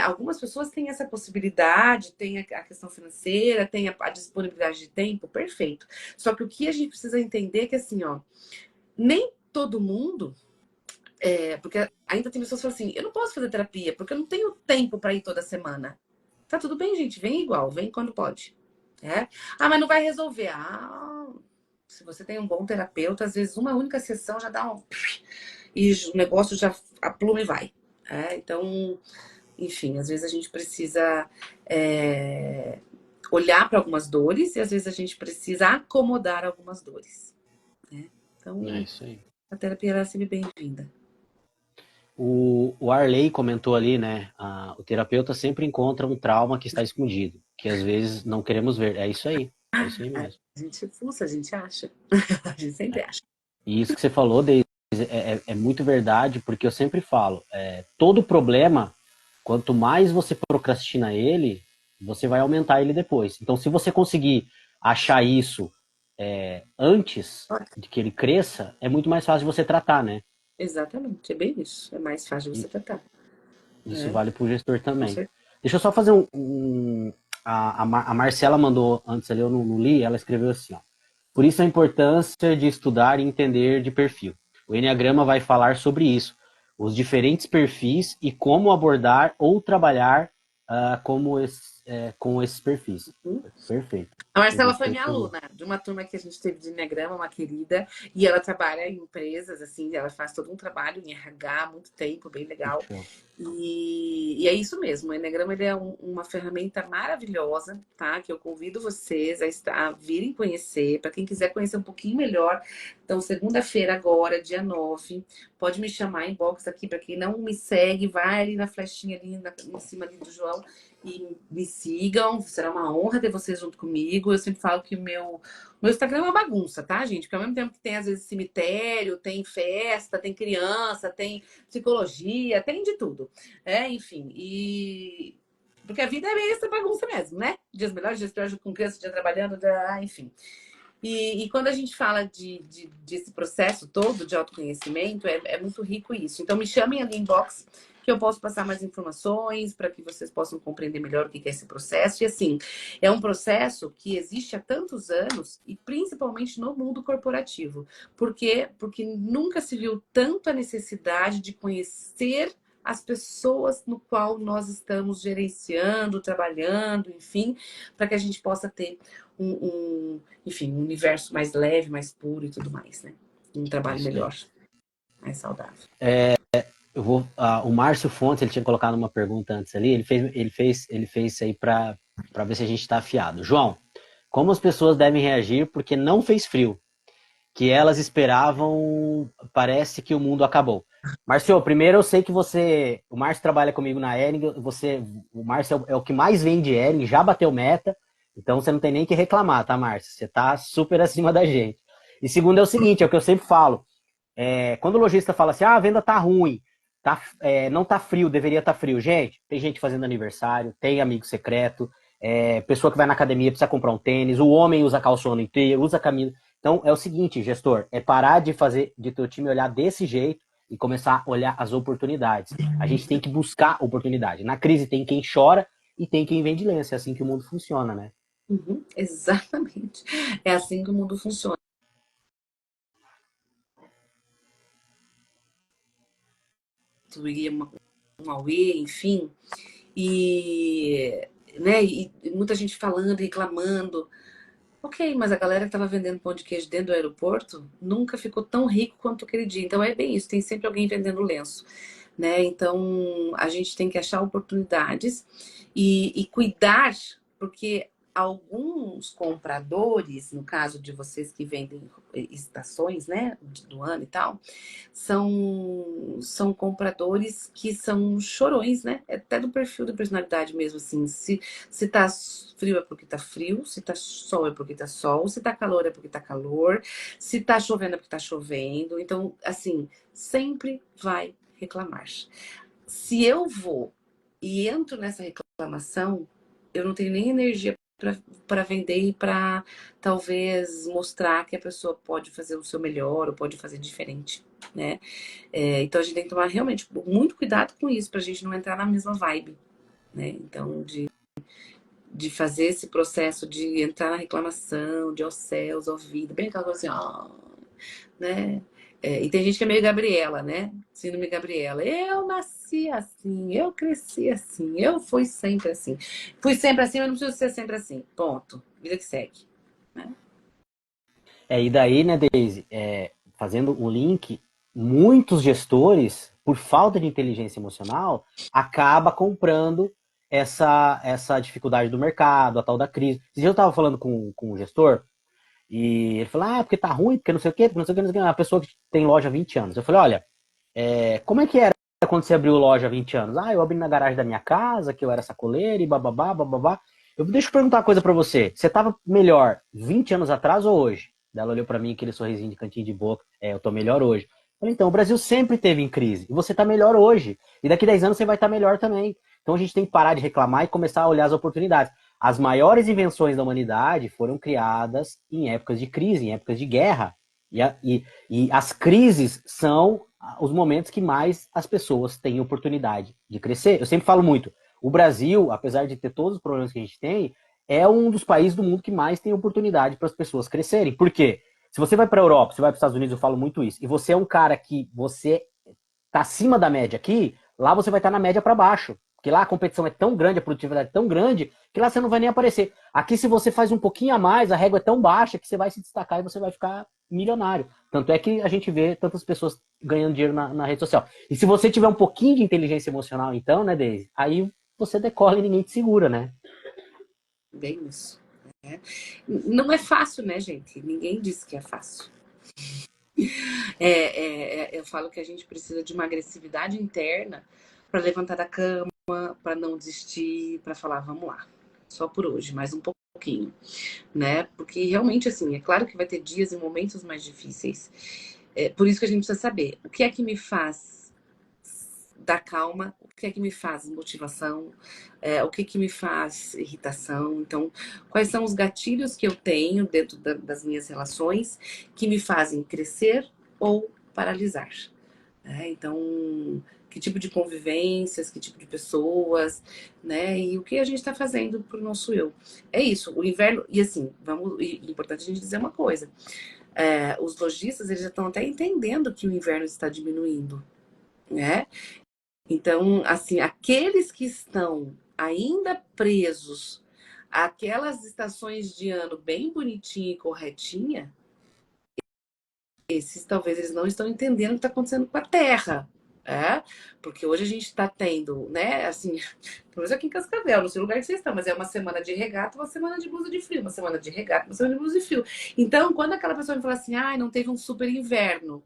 Algumas pessoas têm essa possibilidade, tem a questão financeira, tem a disponibilidade de tempo, perfeito. Só que o que a gente precisa entender é que assim, ó, nem todo mundo porque ainda tem pessoas que falam assim, eu não posso fazer terapia, porque eu não tenho tempo para ir toda semana. Tá tudo bem, gente, vem igual, vem quando pode. Mas não vai resolver. Se você tem um bom terapeuta, às vezes uma única sessão já dá um... E o negócio já apluma e vai. Então, enfim, às vezes a gente precisa olhar para algumas dores e às vezes a gente precisa acomodar algumas dores. Então, É isso aí. a terapia é sempre bem-vinda. O Arley comentou ali, né? O terapeuta sempre encontra um trauma que está escondido, que às vezes não queremos ver. É isso aí mesmo. A gente fuça, a gente acha. A gente sempre acha. E isso que você falou, Deise, é muito verdade, porque eu sempre falo, todo problema, quanto mais você procrastina ele, você vai aumentar ele depois. Então, se você conseguir achar isso antes de que ele cresça, é muito mais fácil de você tratar, né? Exatamente, é bem isso. É mais fácil de você tratar. Isso vale para o gestor Com também. certeza. Deixa eu só fazer a Marcela mandou antes ali, eu não li, ela escreveu assim, ó. Por isso a importância de estudar e entender de perfil. O Enneagrama vai falar sobre isso, os diferentes perfis e como abordar ou trabalhar com esses perfis. Perfeito. A Eu Marcela foi gostei minha também. aluna de uma turma que a gente teve de Enneagrama, uma querida, e ela trabalha em empresas, assim, ela faz todo um trabalho em RH há muito tempo, bem Que legal. show. E é isso mesmo, o Enneagrama ele é uma ferramenta maravilhosa, tá? Que eu convido vocês a virem conhecer, para quem quiser conhecer um pouquinho melhor. Então, segunda-feira agora, dia 9, pode me chamar em box aqui, para quem não me segue, vai ali na flechinha ali em cima ali do João e me sigam. Será uma honra ter vocês junto comigo. Eu sempre falo que o meu Instagram é uma bagunça, tá, gente? Porque ao mesmo tempo que tem, às vezes, cemitério, tem festa, tem criança, tem psicologia, tem de tudo. Enfim, porque a vida é meio essa bagunça mesmo, né? Dias melhores, dias piores, com criança, dia trabalhando, enfim. E quando a gente fala desse processo todo de autoconhecimento, é muito rico isso. Então, me chamem ali em inbox que eu posso passar mais informações para que vocês possam compreender melhor o que é esse processo. E assim, é um processo que existe há tantos anos e principalmente no mundo corporativo. Por quê? Porque nunca se viu tanta necessidade de conhecer as pessoas no qual nós estamos gerenciando, trabalhando, enfim, para que a gente possa ter enfim, um universo mais leve, mais puro e tudo mais, né? Um trabalho Isso aí. melhor, mais saudável. O Márcio Fontes, ele tinha colocado uma pergunta antes ali, ele fez isso aí para ver se a gente está afiado. João, como as pessoas devem reagir porque não fez frio? Que elas esperavam, parece que o mundo acabou. Márcio, primeiro eu sei que o Márcio trabalha comigo na Ering, o Márcio é o que mais vende Ering, já bateu meta, então você não tem nem que reclamar, tá, Márcio? Você tá super acima da gente. E segundo é o seguinte, é o que eu sempre falo, quando o lojista fala assim, a venda tá ruim, não tá frio, deveria estar frio. Gente, tem gente fazendo aniversário, tem amigo secreto, pessoa que vai na academia precisa comprar um tênis, o homem usa calça o ano inteiro, usa camisa. Então é o seguinte, gestor, é parar de teu time olhar desse jeito e começar a olhar as oportunidades. A gente tem que buscar oportunidade. Na crise tem quem chora e tem quem vende lenço. É assim que o mundo funciona, né? Exatamente. É assim que o mundo funciona. Um Aue, enfim. E, né, e muita gente falando, reclamando. Ok, mas a galera que estava vendendo pão de queijo dentro do aeroporto nunca ficou tão rico quanto aquele dia. Então é bem isso, tem sempre alguém vendendo lenço, né? Então a gente tem que achar oportunidades e cuidar, porque alguns compradores, no caso de vocês que vendem estações, né, do ano e tal, são compradores que são chorões, né? É até do perfil da personalidade mesmo, assim. Se tá frio é porque tá frio, se tá sol é porque tá sol, se tá calor é porque tá calor, se tá chovendo é porque tá chovendo. Então, assim, sempre vai reclamar. Se eu vou e entro nessa reclamação, eu não tenho nem energia para vender e para talvez mostrar que a pessoa pode fazer o seu melhor ou pode fazer diferente, né? Então a gente tem que tomar realmente muito cuidado com isso para a gente não entrar na mesma vibe, né? Então de fazer esse processo de entrar na reclamação, de ó céus, ó vida, bem aquela coisa assim, ó, né? E tem gente que é meio Gabriela, né? Síndrome Gabriela. Eu nasci assim, eu cresci assim, eu fui sempre assim. Fui sempre assim, mas não preciso ser sempre assim. Ponto. Vida que segue. Né? E daí, né, Daisy, fazendo um link, muitos gestores, por falta de inteligência emocional, acaba comprando essa dificuldade do mercado, a tal da crise. Esse dia eu estava falando com um gestor, e ele falou, porque tá ruim, porque não sei o quê, porque não sei o quê, não sei o quê. Uma pessoa que tem loja há 20 anos. Eu falei, olha, como é que era quando você abriu loja há 20 anos? Eu abri na garagem da minha casa, que eu era sacoleiro e bababá, bababá. Deixa eu perguntar uma coisa pra você. Você tava melhor 20 anos atrás ou hoje? Daí ela olhou pra mim, aquele sorrisinho de cantinho de boca. Eu tô melhor hoje. Eu falei, então, o Brasil sempre teve em crise. E você tá melhor hoje. E daqui 10 anos você vai estar melhor também. Então a gente tem que parar de reclamar e começar a olhar as oportunidades. As maiores invenções da humanidade foram criadas em épocas de crise, em épocas de guerra. E as crises são os momentos que mais as pessoas têm oportunidade de crescer. Eu sempre falo muito, o Brasil, apesar de ter todos os problemas que a gente tem, é um dos países do mundo que mais tem oportunidade para as pessoas crescerem. Por quê? Se você vai para a Europa, você vai para os Estados Unidos, eu falo muito isso, e você é um cara que você tá acima da média aqui, lá você vai estar na média para baixo. Porque lá a competição é tão grande, a produtividade é tão grande, que lá você não vai nem aparecer. Aqui, se você faz um pouquinho a mais, a régua é tão baixa que você vai se destacar e você vai ficar milionário. Tanto é que a gente vê tantas pessoas ganhando dinheiro na rede social. E se você tiver um pouquinho de inteligência emocional, então, né, Deise? Aí você decola e ninguém te segura, né? Bem isso. Né? Não é fácil, né, gente? Ninguém disse que é fácil. Eu falo que a gente precisa de uma agressividade interna para levantar da cama, para não desistir, para falar, vamos lá, só por hoje, mais um pouquinho, né? Porque realmente, assim, é claro que vai ter dias e momentos mais difíceis. Por isso que a gente precisa saber o que é que me faz dar calma, o que é que me faz motivação, o que é que me faz irritação. Então, quais são os gatilhos que eu tenho dentro das minhas relações que me fazem crescer ou paralisar. Então, que tipo de convivências, que tipo de pessoas, né? E o que a gente está fazendo para o nosso eu. É isso, o inverno. E assim, é importante a gente dizer uma coisa: os lojistas eles já estão até entendendo que o inverno está diminuindo, né? Então, assim, aqueles que estão ainda presos àquelas estações de ano bem bonitinha e corretinha, esses talvez eles não estão entendendo o que está acontecendo com a Terra. Porque hoje a gente está tendo, né, assim, pelo menos aqui em Cascavel, não sei o lugar que vocês estão, mas é uma semana de regata, uma semana de blusa de frio, uma semana de regata, uma semana de blusa de frio. Então, quando aquela pessoa me fala assim, não teve um super inverno.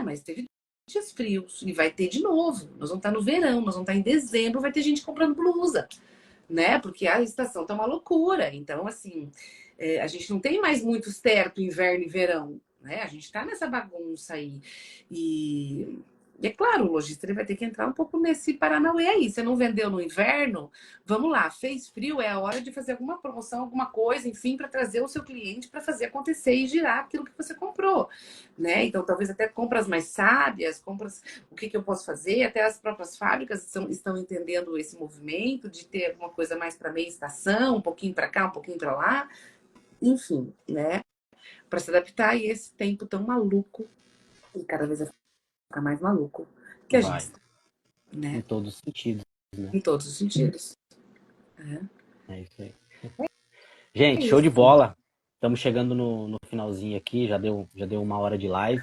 Mas teve dias frios e vai ter de novo. Nós vamos estar no verão, nós vamos estar em dezembro, vai ter gente comprando blusa, né? Porque a estação tá uma loucura. Então, assim, a gente não tem mais muito certo inverno e verão, né? A gente tá nessa bagunça aí. E é claro, o lojista ele vai ter que entrar um pouco nesse paranauê aí. Você não vendeu no inverno? Vamos lá, fez frio, é a hora de fazer alguma promoção, alguma coisa, enfim, para trazer o seu cliente para fazer acontecer e girar aquilo que você comprou, né? Então, talvez até compras mais sábias, compras, o que eu posso fazer? Até as próprias fábricas estão entendendo esse movimento de ter alguma coisa mais para meia estação, um pouquinho para cá, um pouquinho para lá, enfim, né? Para se adaptar a esse tempo tão maluco e cada vez vai ficar mais maluco que a gente Vai. está, né? Em todos os sentidos, né? Em todos os sentidos. É isso aí. É Gente, show de isso. bola. Estamos chegando no finalzinho aqui, já deu 1 hora de live.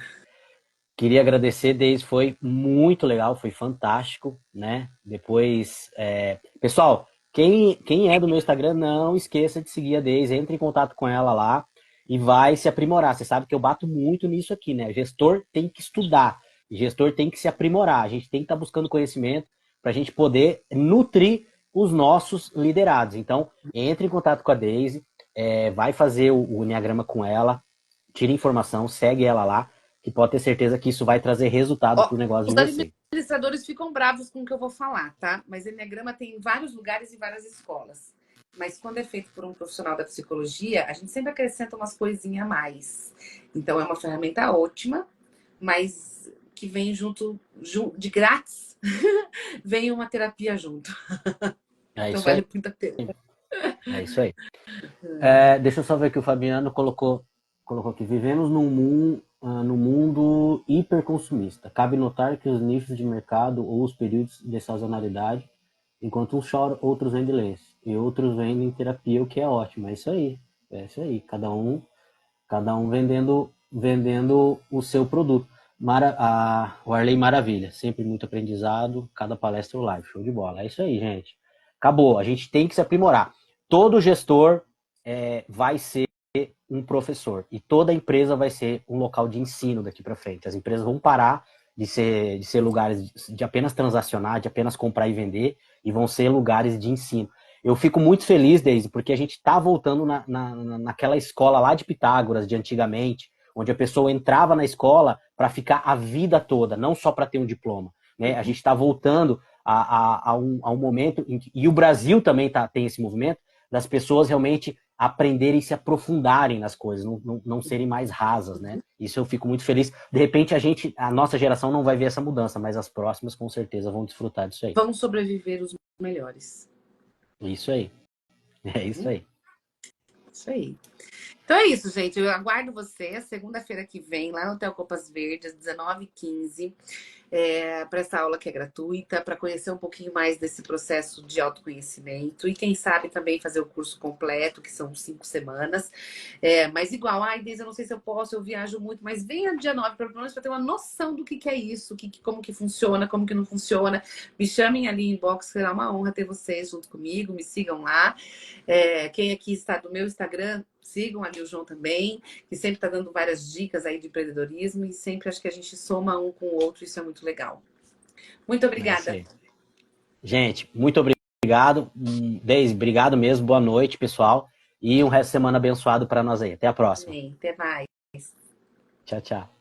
Queria agradecer, Deise, foi muito legal, foi fantástico, né? Depois, pessoal, quem é do meu Instagram, não esqueça de seguir a Deise, entre em contato com ela lá e vai se aprimorar. Você sabe que eu bato muito nisso aqui, né? Gestor tem que estudar, gestor tem que se aprimorar, a gente tem que estar buscando conhecimento para a gente poder nutrir os nossos liderados. Então, entre em contato com a Deise, vai fazer o Enneagrama com ela, tira informação, segue ela lá, que pode ter certeza que isso vai trazer resultado para o negócio Os de vocês. administradores ficam bravos com o que eu vou falar, tá? Mas Enneagrama tem em vários lugares e várias escolas. Mas quando é feito por um profissional da psicologia, a gente sempre acrescenta umas coisinhas a mais. Então é uma ferramenta ótima, mas que vem junto de grátis, vem uma terapia junto. É Então isso aí. vale muito a pena. É isso aí. Deixa eu só ver que o Fabiano colocou aqui. Vivemos num mundo hiperconsumista. Cabe notar que os nichos de mercado ou os períodos de sazonalidade, enquanto uns choram, outros vendem lenço. E outros vendem terapia, o que é ótimo. É isso aí. É isso aí. Cada um vendendo o seu produto. O Arley Maravilha. Sempre muito aprendizado. Cada palestra live. Show de bola. É isso aí, gente. Acabou. A gente tem que se aprimorar. Todo gestor vai ser um professor. E toda empresa vai ser um local de ensino daqui para frente. As empresas vão parar de ser lugares de apenas transacionar, de apenas comprar e vender, e vão ser lugares de ensino. Eu fico muito feliz, Deise, porque a gente está voltando naquela escola lá de Pitágoras, de antigamente, onde a pessoa entrava na escola para ficar a vida toda, não só para ter um diploma. Né? A gente está voltando a um momento em que, e o Brasil também tem esse movimento, das pessoas realmente aprenderem e se aprofundarem nas coisas, não serem mais rasas, né? Isso eu fico muito feliz. De repente a nossa geração não vai ver essa mudança, mas as próximas com certeza vão desfrutar disso aí. Vão sobreviver os melhores. Isso aí. É isso aí. Isso aí. Então é isso, gente. Eu aguardo você segunda-feira que vem, lá no Hotel Copas Verdes, 19h15, para essa aula que é gratuita, para conhecer um pouquinho mais desse processo de autoconhecimento e, quem sabe, também fazer o curso completo, que são 5 semanas. Mas igual, ai, Deise, eu não sei se eu posso, eu viajo muito, mas venha dia 9 pelo menos para ter uma noção do que é isso, como que funciona, como que não funciona. Me chamem ali em inbox, será uma honra ter vocês junto comigo, me sigam lá. Quem aqui está do meu Instagram, sigam ali o João também, que sempre está dando várias dicas aí de empreendedorismo e sempre acho que a gente soma um com o outro, isso é muito legal. Muito É isso obrigada. aí. Gente, muito obrigado. Deise, obrigado mesmo. Boa noite, pessoal. E um resto de semana abençoado para nós aí. Até a próxima. Amém. Até mais. Tchau, tchau.